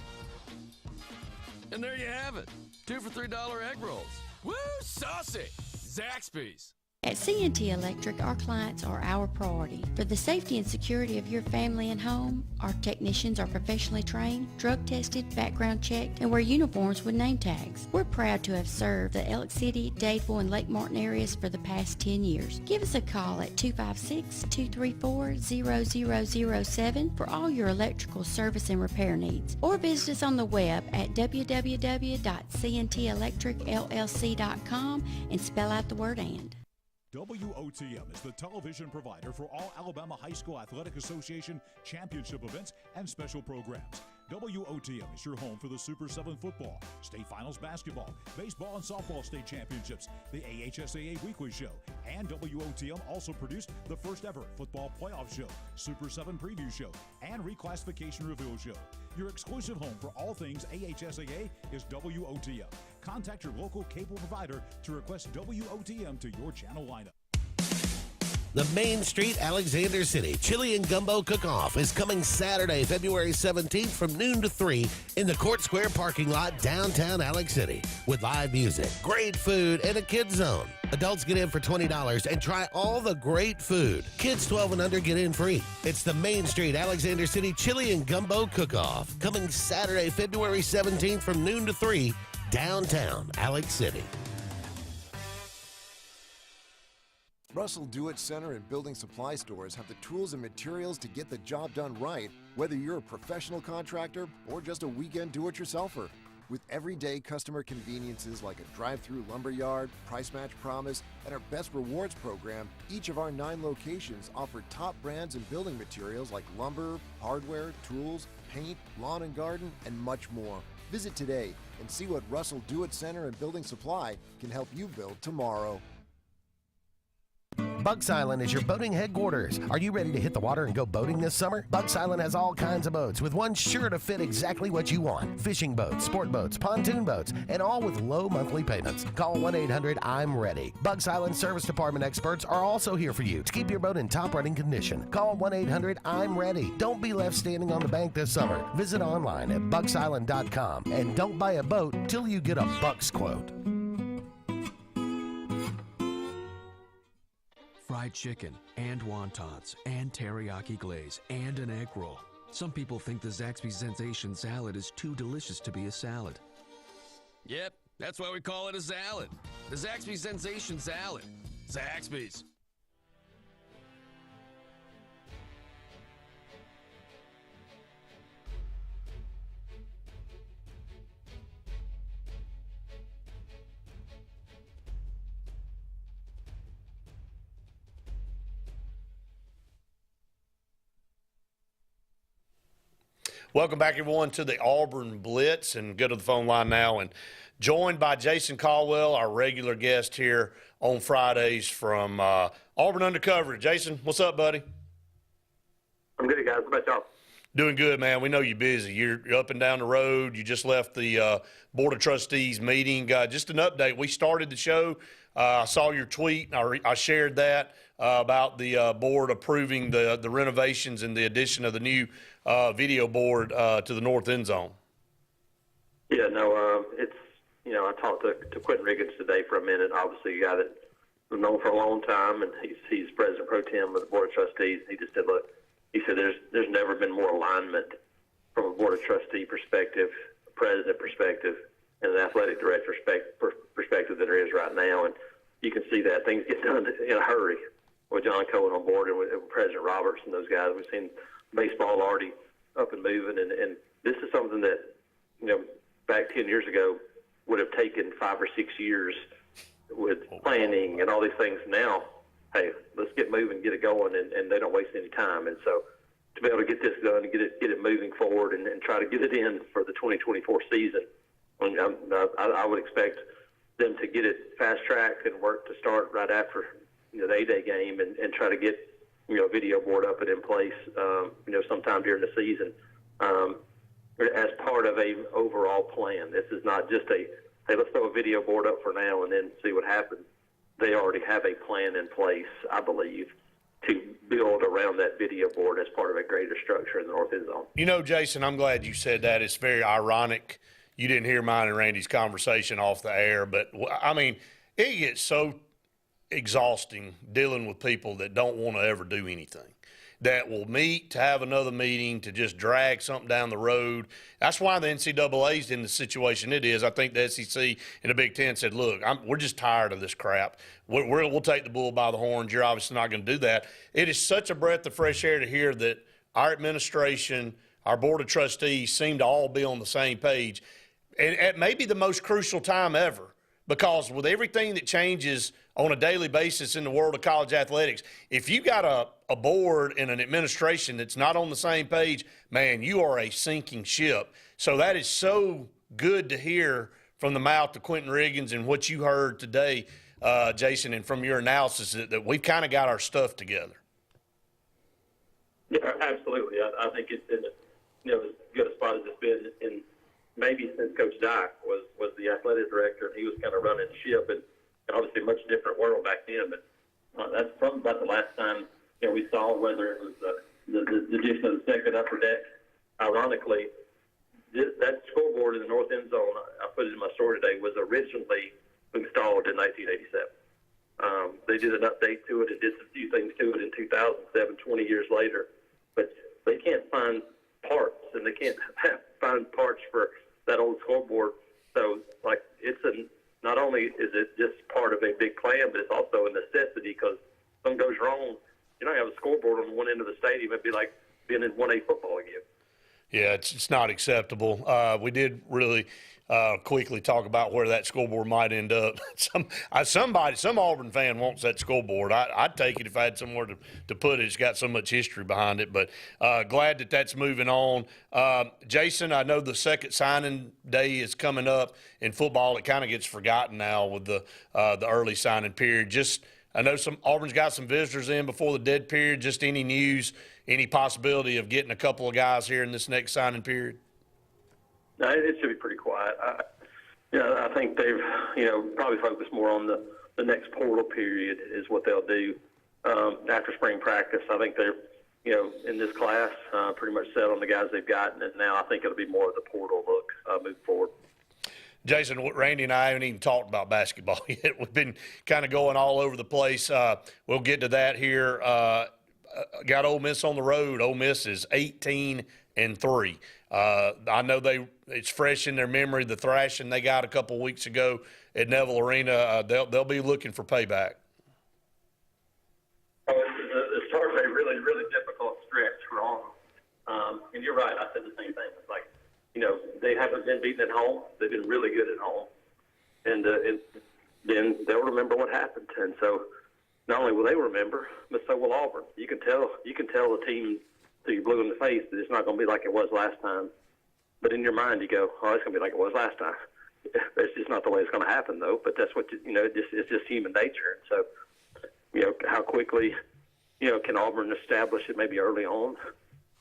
R: And there you have it. 2 for $3 egg rolls. Woo, saucy! Zaxby's.
S: At C&T Electric, our clients are our priority. For the safety and security of your family and home, our technicians are professionally trained, drug-tested, background checked, and wear uniforms with name tags. We're proud to have served the Elk City, Dadeville, and Lake Martin areas for the past 10 years. Give us a call at 256-234-0007 for all your electrical service and repair needs, or visit us on the web at www.cntelectricllc.com and spell out the word "and."
H: WOTM is the television provider for all Alabama High School Athletic Association championship events and special programs. WOTM is your home for the Super 7 football, state finals basketball, baseball and softball state championships, the AHSAA weekly show, and WOTM also produced the first ever football playoff show, Super 7 preview show, and reclassification reveal show. Your exclusive home for all things AHSAA is WOTM. Contact your local cable provider to request WOTM to your channel lineup.
I: The Main Street Alexander City Chili and Gumbo Cook-Off is coming Saturday, February 17th from noon to 3 in the Court Square parking lot downtown Alex City with live music, great food, and a kids zone. Adults get in for $20 and try all the great food. Kids 12 and under get in free. It's the Main Street Alexander City Chili and Gumbo Cook-Off coming Saturday, February 17th from noon to 3 downtown Alex City.
J: Russell Do-It Center and building supply stores have the tools and materials to get the job done right, whether you're a professional contractor or just a weekend do-it-yourselfer. With everyday customer conveniences like a drive-through lumberyard, price match promise, and our Best Rewards program, each of our 9 locations offer top brands and building materials like lumber, hardware, tools, paint, lawn and garden, and much more. Visit today and see what Russell Do-It Center and Building Supply can help you build tomorrow.
I: Bucks Island is your boating headquarters. Are you ready to hit the water and go boating this summer? Bucks Island has all kinds of boats, with one sure to fit exactly what you want. Fishing boats, sport boats, pontoon boats, and all with low monthly payments. Call 1-800-I'm-READY. Bucks Island Service Department experts are also here for you to keep your boat in top running condition. Call 1-800-I'm-READY. Don't be left standing on the bank this summer. Visit online at bucksisland.com and don't buy a boat till you get a Bucks quote.
R: Fried chicken, and wontons, and teriyaki glaze, and an egg roll. Some people think the Zaxby's Sensation Salad is too delicious to be a salad. Yep, that's why we call it a salad. The Zaxby's Sensation Salad. Zaxby's.
B: Welcome back, everyone, to the Auburn Blitz, and go to the phone line now. And joined by Jason Caldwell, our regular guest here on Fridays from Auburn Undercover. Jason, what's up, buddy?
T: I'm good, guys. How about y'all?
B: Doing good, man. We know you're busy. You're up and down the road. You just left the Board of Trustees meeting. Just an update. We started the show. I saw your tweet. I shared that about the board approving the renovations and the addition of the new video board to the north end zone.
T: Yeah, no, it's, I talked to Quentin Riggins today for a minute. Obviously, a guy that we've known for a long time, and he's president pro tem of the Board of Trustees. He just said, look, he said there's never been more alignment from a Board of Trustee perspective, president perspective, and an athletic director perspective than there is right now. And you can see that things get done in a hurry with John Cohen on board and with President Roberts and those guys. We've seen baseball already up and moving, and this is something that, back 10 years ago would have taken 5 or 6 years with planning and all these things. Now, hey, let's get moving, get it going, and they don't waste any time. And so to be able to get this done and get it moving forward and try to get it in for the 2024 season, I would expect them to get it fast-tracked and work to start right after the A-Day game and try to get a video board up and in place sometime during the season as part of a overall plan. This is not just hey, let's throw a video board up for now and then see what happens. They already have a plan in place, I believe, to build around that video board as part of a greater structure in the north end zone.
B: Jason, I'm glad you said that. It's very ironic. You didn't hear mine and Randy's conversation off the air, but, it gets so exhausting dealing with people that don't want to ever do anything, that will meet to have another meeting to just drag something down the road. That's why the NCAA is in the situation it is. I think the SEC and the Big Ten said, look, we're just tired of this crap. We'll take the bull by the horns. You're obviously not going to do that. It is such a breath of fresh air to hear that our administration, our Board of Trustees seem to all be on the same page. And at maybe the most crucial time ever, because with everything that changes on a daily basis in the world of college athletics, if you got a board and an administration that's not on the same page, man, you are a sinking ship. So that is so good to hear from the mouth of Quentin Riggins and what you heard today, Jason, and from your analysis that we've kind of got our stuff together.
T: Yeah, absolutely. I think it's in as good a spot as it's been in maybe since Coach Dyke was the athletic director, and he was kind of running the ship, and obviously a much different world back then. But that's probably about the last time we saw, whether it was the addition of the second upper deck. Ironically, that scoreboard in the north end zone, I put it in my story today, was originally installed in 1987. They did an update to it and did a few things to it in 2007, 20 years later. But they can't find parts, and they can't find parts for that old scoreboard. So, not only is it just part of a big plan, but it's also a necessity, because if something goes wrong, you don't have a scoreboard on one end of the stadium. It'd be like being in 1A football again.
B: Yeah, it's not acceptable. We did really quickly talk about where that scoreboard might end up. Some Auburn fan wants that scoreboard. I'd take it if I had somewhere to put it. It's got so much history behind it. But glad that that's moving on. Jason, I know the second signing day is coming up in football. It kind of gets forgotten now with the early signing period. I know Auburn's got some visitors in before the dead period. Just any news, any possibility of getting a couple of guys here in this next signing period?
T: No, it should be pretty quiet. I think they've, probably focused more on the next portal period is what they'll do after spring practice. I think they're, in this class, pretty much set on the guys they've gotten, and now I think it'll be more of the portal look moving forward.
B: Jason, Randy and I haven't even talked about basketball yet. We've been kind of going all over the place. We'll get to that here. Got Ole Miss on the road. Ole Miss is 18-3. I know it's fresh in their memory, the thrashing they got a couple of weeks ago at Neville Arena. They'll be looking for payback.
T: It started a really, really difficult stretch for them. And you're right. I said the same thing. It's like, they haven't been beaten at home. They've been really good at home. And then they'll remember what happened. And so not only will they remember, but so will Auburn. You can tell the team till you're blue in the face that it's not going to be like it was last time. But in your mind, you go, oh, it's going to be like it was last time. It's just not the way it's going to happen, though. But that's what, it's just human nature. So, how quickly, can Auburn establish it maybe early on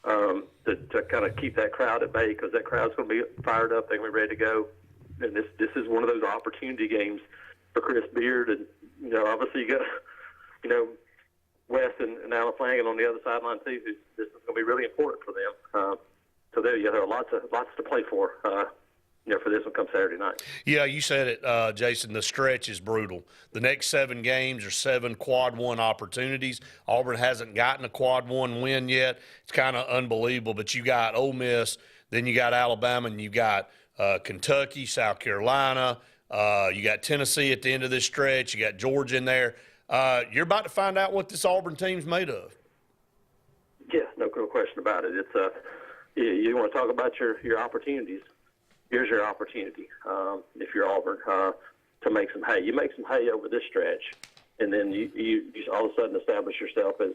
T: to kind of keep that crowd at bay, because that crowd's going to be fired up. They're going to be ready to go. And this is one of those opportunity games for Chris Beard. And, obviously you got, Wes and Alan Flanagan on the other sideline, too. This is going to be really important for them. So there are lots to play for. For this one come Saturday night.
B: Yeah, you said it, Jason. The stretch is brutal. The next 7 games are 7 quad 1 opportunities. Auburn hasn't gotten a quad 1 win yet. It's kind of unbelievable. But you got Ole Miss, then you got Alabama, and you got Kentucky, South Carolina. You got Tennessee at the end of this stretch. You got Georgia in there. You're about to find out what this Auburn team's made of.
T: Yeah, no question about it. It's you want to talk about your opportunities. Here's your opportunity, if you're Auburn, to make some hay. You make some hay over this stretch, and then you all of a sudden establish yourself as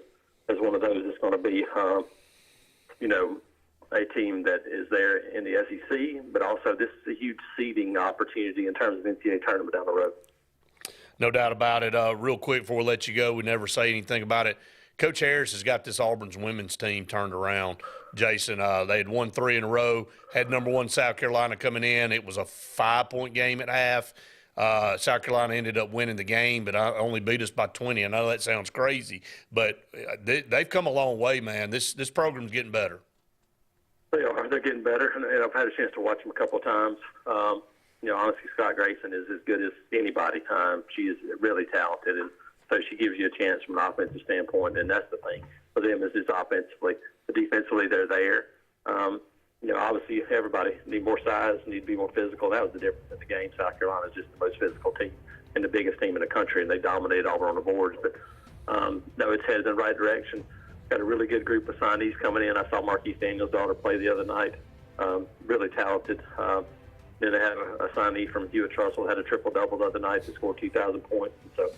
T: one of those that's going to be, a team that is there in the SEC, but also this is a huge seeding opportunity in terms of NCAA tournament down the road.
B: No doubt about it. Real quick before we let you go, we never say anything about it. Coach Harris has got this Auburn's women's team turned around. Jason, they had won 3 in a row, had number 1 South Carolina coming in. It was a 5-point game at half. South Carolina ended up winning the game, but only beat us by 20. I know that sounds crazy, but they've come a long way, man. This program's getting better.
T: They are. They're getting better, and I've had a chance to watch them a couple of times. Honestly, Scott Grayson is as good as anybody. She is really talented, and so she gives you a chance from an offensive standpoint, and that's the thing for them is just offensively. But defensively, they're there. Obviously, everybody need more size, need to be more physical. That was the difference in the game. South Carolina is just the most physical team and the biggest team in the country, and they dominated Auburn on the boards. But, no, it's headed in the right direction. Got a really good group of signees coming in. I saw Marquise Daniels' daughter play the other night. Really talented. Then they had a signee from Hewitt Trussell, had a triple-double the other night that scored 2,000 points. And so,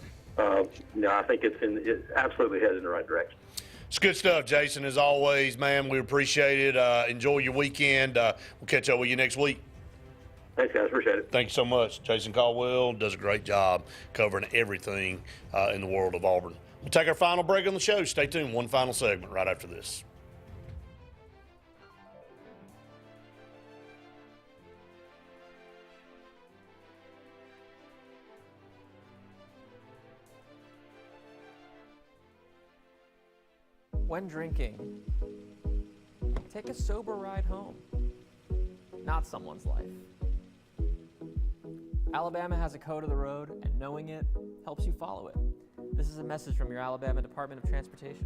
T: I think it's absolutely headed in the right direction.
B: It's good stuff, Jason, as always, man. We appreciate it. Enjoy your weekend. We'll catch up with you next week.
T: Thanks, guys. Appreciate it.
B: Thank you so much. Jason Caldwell does a great job covering everything in the world of Auburn. We'll take our final break on the show. Stay tuned. One final segment right after this.
U: When drinking, take a sober ride home, not someone's life. Alabama has a code of the road, and knowing it helps you follow it. This is a message from your Alabama Department of Transportation.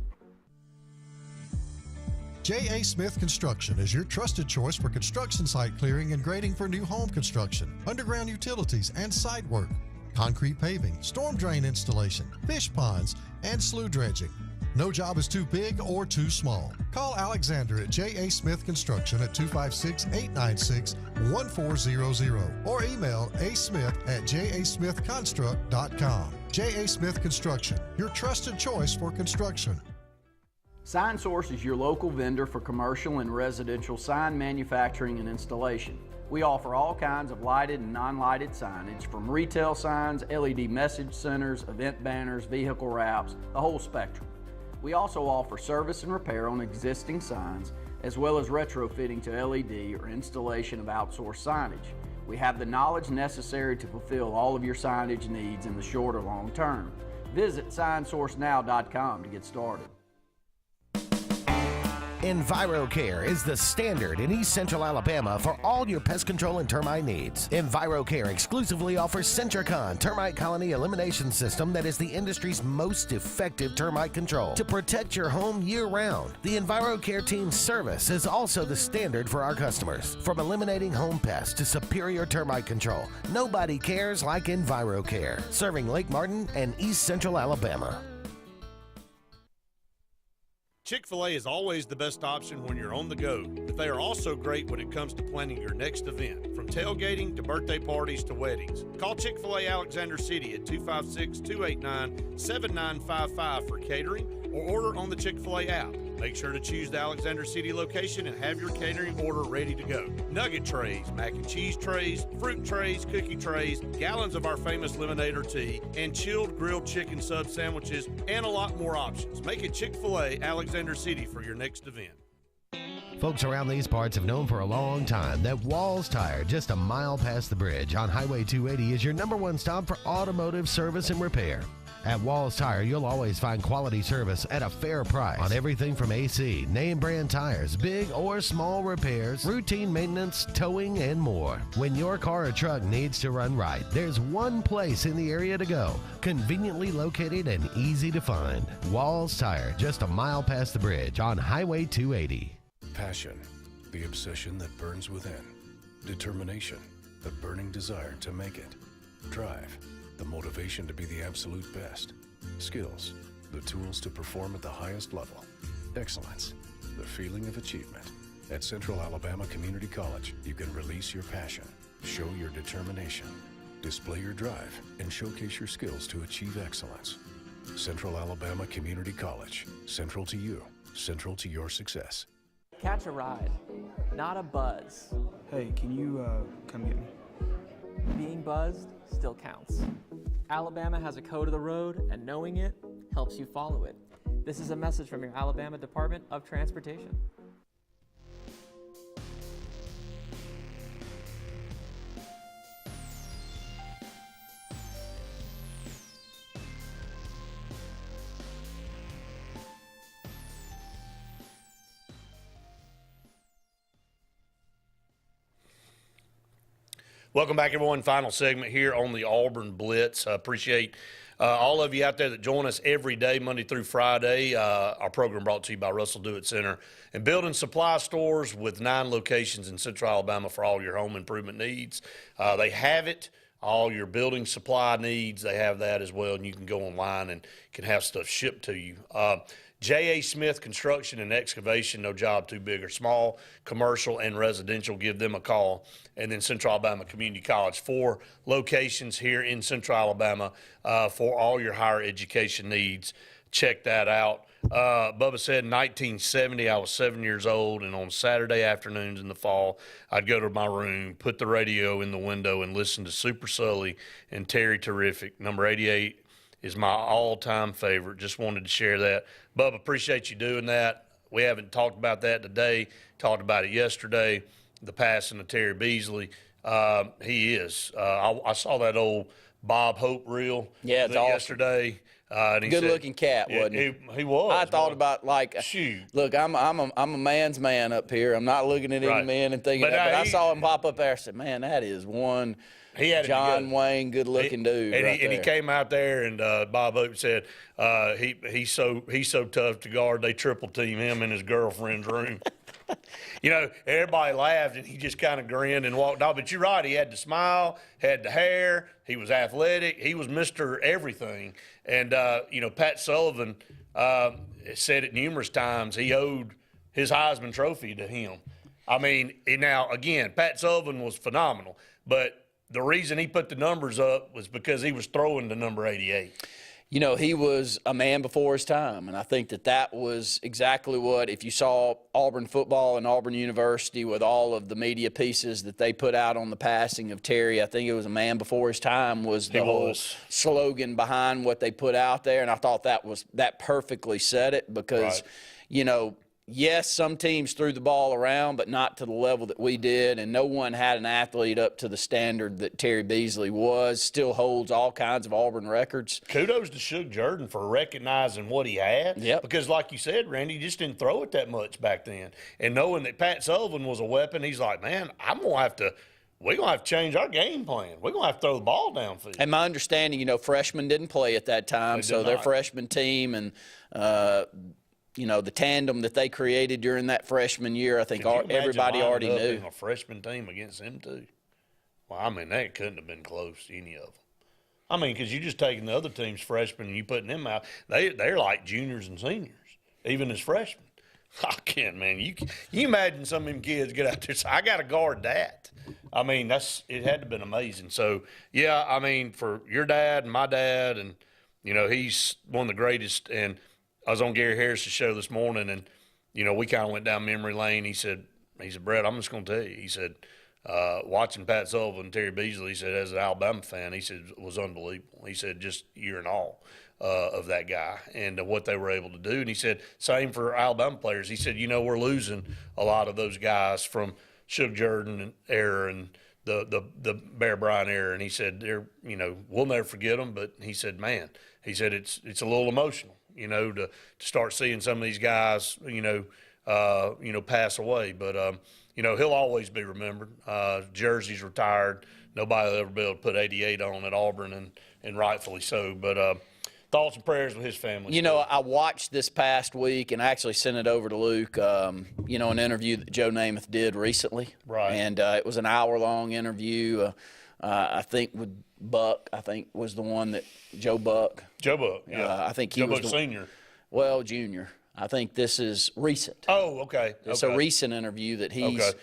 P: J.A. Smith Construction is your trusted choice for construction site clearing and grading for new home construction, underground utilities and site work, concrete paving, storm drain installation, fish ponds, and slough dredging. No job is too big or too small. Call Alexander at J.A. Smith Construction at 256-896-1400 or email asmith@jasmithconstruct.com. J.A. Smith Construction, your trusted choice for construction.
V: Sign Source is your local vendor for commercial and residential sign manufacturing and installation. We offer all kinds of lighted and non-lighted signage, from retail signs, LED message centers, event banners, vehicle wraps, the whole spectrum. We also offer service and repair on existing signs, as well as retrofitting to LED or installation of outsourced signage. We have the knowledge necessary to fulfill all of your signage needs in the short or long term. Visit signsourcenow.com to get started.
I: EnviroCare is the standard in East Central Alabama for all your pest control and termite needs. EnviroCare exclusively offers Centricon termite colony elimination system that is the industry's most effective termite control to protect your home year-round. The EnviroCare team's service is also the standard for our customers. From eliminating home pests to superior termite control, nobody cares like EnviroCare, serving Lake Martin and East Central Alabama.
B: Chick-fil-A is always the best option when you're on the go, but they are also great when it comes to planning your next event, from tailgating to birthday parties to weddings. Call Chick-fil-A Alexander City at 256-289-7955 for catering, or order on the Chick-fil-A app. Make sure to choose the Alexander City location and have your catering order ready to go. Nugget trays, mac and cheese trays, fruit trays, cookie trays, gallons of our famous lemonade or tea, and chilled grilled chicken sub sandwiches, and a lot more options. Make it Chick-fil-A Alexander City for your next event.
I: Folks around these parts have known for a long time that Walls Tire, just a mile past the bridge on Highway 280, is your #1 stop for automotive service and repair. At Walls Tire, you'll always find quality service at a fair price on everything from AC, name brand tires, big or small repairs, routine maintenance, towing, and more. When your car or truck needs to run right, there's one place in the area to go, conveniently located and easy to find. Walls Tire, just a mile past the bridge on Highway 280.
O: Passion, the obsession that burns within. Determination, the burning desire to make it. Drive, the motivation to be the absolute best. Skills, the tools to perform at the highest level. Excellence, the feeling of achievement. At Central Alabama Community College, you can release your passion, show your determination, display your drive, and showcase your skills to achieve excellence. Central Alabama Community College, central to you, central to your success.
U: Catch a ride, not a buzz.
F: Hey, can you come get me?
U: Being buzzed still counts. Alabama has a code of the road, and knowing it helps you follow it. This is a message from your Alabama Department of Transportation.
B: Welcome back, everyone. Final segment here on the Auburn Blitz. Appreciate all of you out there that join us every day, Monday through Friday. Our program brought to you by Russell Do It Center and Building Supply Stores with 9 locations in Central Alabama for all your home improvement needs. They have it. All your building supply needs, they have that as well, and you can go online and can have stuff shipped to you. J.A. Smith Construction and Excavation, no job too big or small, commercial and residential, give them a call. And then Central Alabama Community College, 4 locations here in Central Alabama for all your higher education needs. Check that out. Bubba said in 1970, I was 7 years old, and on Saturday afternoons in the fall, I'd go to my room, put the radio in the window, and listen to Super Sully and Terry Terrific. Number 88 is my all-time favorite. Just wanted to share that. Bubba, appreciate you doing that. We haven't talked about that today. Talked about it yesterday, the passing of Terry Beasley. He is. I saw that old Bob Hope reel
C: it's awesome.
B: yesterday. And
C: Good-looking cat, wasn't he?
B: He was.
C: I thought about, like,
B: shoot.
C: Look, I'm a man's man up here. I'm not looking at any men and thinking that. But I saw him pop up there. I said, man, that is one John Wayne good-looking dude
B: and
C: right
B: he
C: there.
B: came out there, and Bob Hope said he's so tough to guard, they triple team him in his girlfriend's room. You know, everybody laughed, and he just kind of grinned and walked off. But you're right. He had the smile, had the hair. He was athletic. He was Mr. Everything. And, Pat Sullivan said it numerous times. He owed his Heisman Trophy to him. I mean, now, again, Pat Sullivan was phenomenal. But the reason he put the numbers up was because he was throwing the number 88.
C: You know, he was a man before his time, and I think that was exactly what, if you saw Auburn football and Auburn University with all of the media pieces that they put out on the passing of Terry, I think it was a man before his time was the whole slogan behind what they put out there, and I thought that perfectly said it because, yes, some teams threw the ball around, but not to the level that we did, and no one had an athlete up to the standard that Terry Beasley was. Still holds all kinds of Auburn records.
B: Kudos to Suge Jordan for recognizing what he had.
C: Yep.
B: Because like you said, Randy, he just didn't throw it that much back then. And knowing that Pat Sullivan was a weapon, he's like, man, we're going to have to change our game plan. We're going to have to throw the ball downfield.
C: And my understanding, freshmen didn't play at that time, so their freshman team and the tandem that they created during that freshman year, I think everybody already knew.
B: A freshman team against them too. Well, I mean, that couldn't have been close to any of them. I mean, because you're just taking the other team's freshmen and you putting them out. They're like juniors and seniors, even as freshmen. I can't, man. You imagine some of them kids get out there. So I got to guard that. I mean, it had to have been amazing. So yeah, I mean, for your dad and my dad, and he's one of the greatest and was on Gary Harris's show this morning, and we kind of went down memory lane. He said, Brett, I'm just going to tell you. He said, watching Pat Sullivan and Terry Beasley, he said, as an Alabama fan, he said it was unbelievable. He said just you're in awe of that guy and what they were able to do. And he said same for Alabama players. He said, we're losing a lot of those guys from Suge Jordan era and the Bear Bryant era. And he said they're we'll never forget them. But he said, man, he said it's a little emotional, to start seeing some of these guys, pass away. But he'll always be remembered. Jersey's retired. Nobody will ever be able to put 88 on at Auburn, and rightfully so. But thoughts and prayers with his family.
C: I watched this past week and actually sent it over to Luke, an interview that Joe Namath did recently.
B: Right.
C: And it was an hour-long interview, I think with Buck, was the one that Joe Buck.
B: Joe Buck, yeah.
C: I think he
B: Joe
C: was
B: Buck Sr.
C: Well, Junior. I think this is recent.
B: Oh, okay.
C: It's a recent interview that he's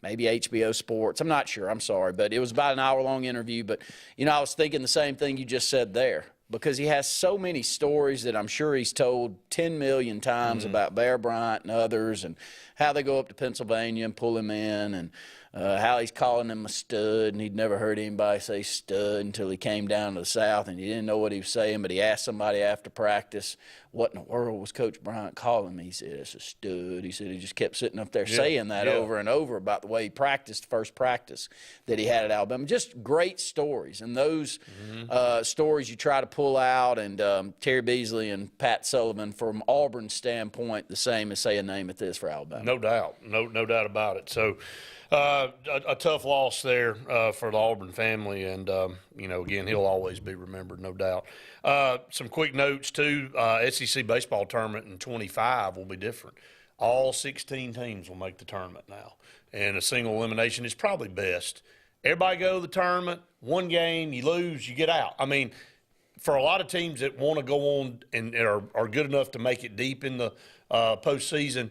C: maybe HBO Sportz. I'm not sure. I'm sorry. But it was about an hour-long interview. But, I was thinking the same thing you just said there, because he has so many stories that I'm sure he's told 10 million times about Bear Bryant and others, and how they go up to Pennsylvania and pull him in, and how he's calling him a stud, and he'd never heard anybody say stud until he came down to the South, and he didn't know what he was saying, but he asked somebody after practice, what in the world was Coach Bryant calling me? He said, it's a stud. He said he just kept sitting up there saying that over and over about the way he practiced, first practice that he had at Alabama. Just great stories, and those stories you try to pull out, and Terry Beasley and Pat Sullivan, from Auburn's standpoint, the same as say a name at this for Alabama.
B: No doubt. No doubt about it. So a tough loss there for the Auburn family, and, again, he'll always be remembered, no doubt. Some quick notes, too. SEC baseball tournament in 25 will be different. All 16 teams will make the tournament now, and a single elimination is probably best. Everybody go to the tournament, one game, you lose, you get out. I mean, for a lot of teams that want to go on and are good enough to make it deep in the postseason,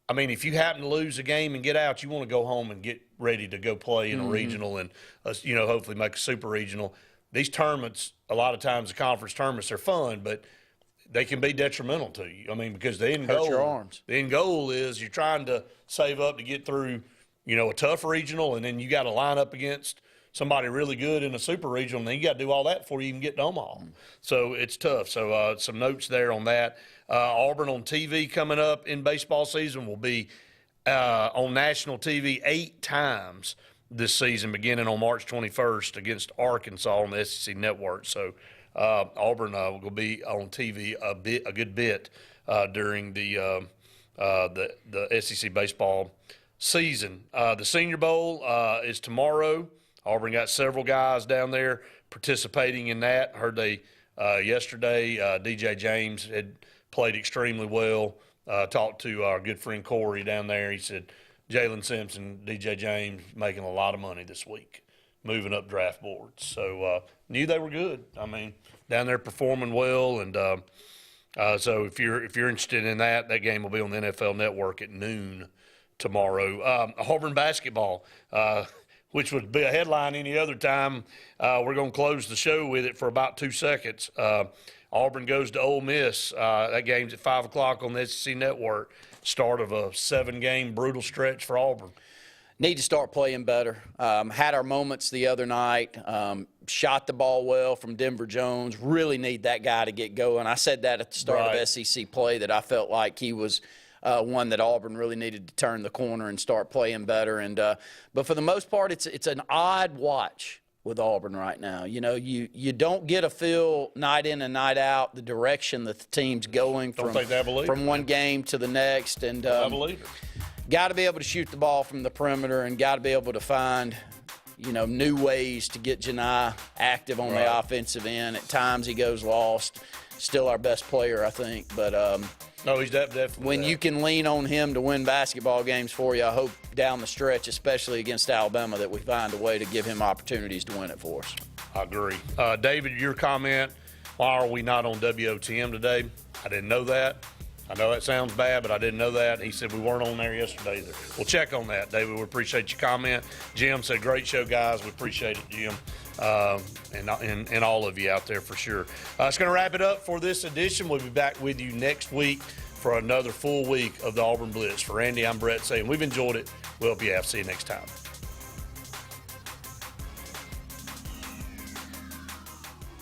B: I mean, if you happen to lose a game and get out, you want to go home and get ready to go play in a regional and, hopefully make a super regional. These tournaments, a lot of times the conference tournaments are fun, but they can be detrimental to you. I mean, because the end
C: Hurt your arms.
B: The end goal is you're trying to save up to get through, a tough regional, and then you got to line up against somebody really good in a super regional, and then you got to do all that before you even get to Omaha. So it's tough. So some notes there on that. Auburn on TV coming up in baseball season will be on national TV 8 times this season, beginning on March 21st against Arkansas on the SEC Network. So Auburn will be on TV a good bit during the SEC baseball season. The Senior Bowl is tomorrow. Auburn got several guys down there participating in that. I heard they yesterday DJ James had played extremely well. Talked to our good friend Corey down there. He said Jalen Simpson, DJ James making a lot of money this week, moving up draft boards. So knew they were good. I mean, down there performing well, and so if you're interested in that game will be on the NFL Network at noon tomorrow. Auburn basketball, which would be a headline any other time. We're going to close the show with it for about 2 seconds. Auburn goes to Ole Miss. That game's at 5 o'clock on the SEC Network. Start of a 7-game brutal stretch for Auburn.
C: Need to start playing better. Had our moments the other night. Shot the ball well from Denver Jones. Really need that guy to get going. I said that at the start of SEC play, that I felt like he was one that Auburn really needed to turn the corner and start playing better. And but for the most part, it's an odd watch with Auburn right now. You don't get a feel night in and night out the direction that the team's going from one game to the next. And
B: I believe it.
C: Got to be able to shoot the ball from the perimeter, and got to be able to find, new ways to get Janai active on the offensive end. At times he goes lost. Still our best player, I think. But
B: no, he's definitely
C: when you can lean on him to win basketball games for you, I hope down the stretch, especially against Alabama, that we find a way to give him opportunities to win it for us.
B: I agree. David, your comment, why are we not on WOTM today? I didn't know that. I know that sounds bad, but I didn't know that. He said we weren't on there yesterday either. We'll check on that, David. We appreciate your comment. Jim said, great show, guys. We appreciate it, Jim, and all of you out there for sure. It's going to wrap it up for this edition. We'll be back with you next week for another full week of the Auburn Blitz. For Randy, I'm Brett saying we've enjoyed it. We'll be out. See you next time.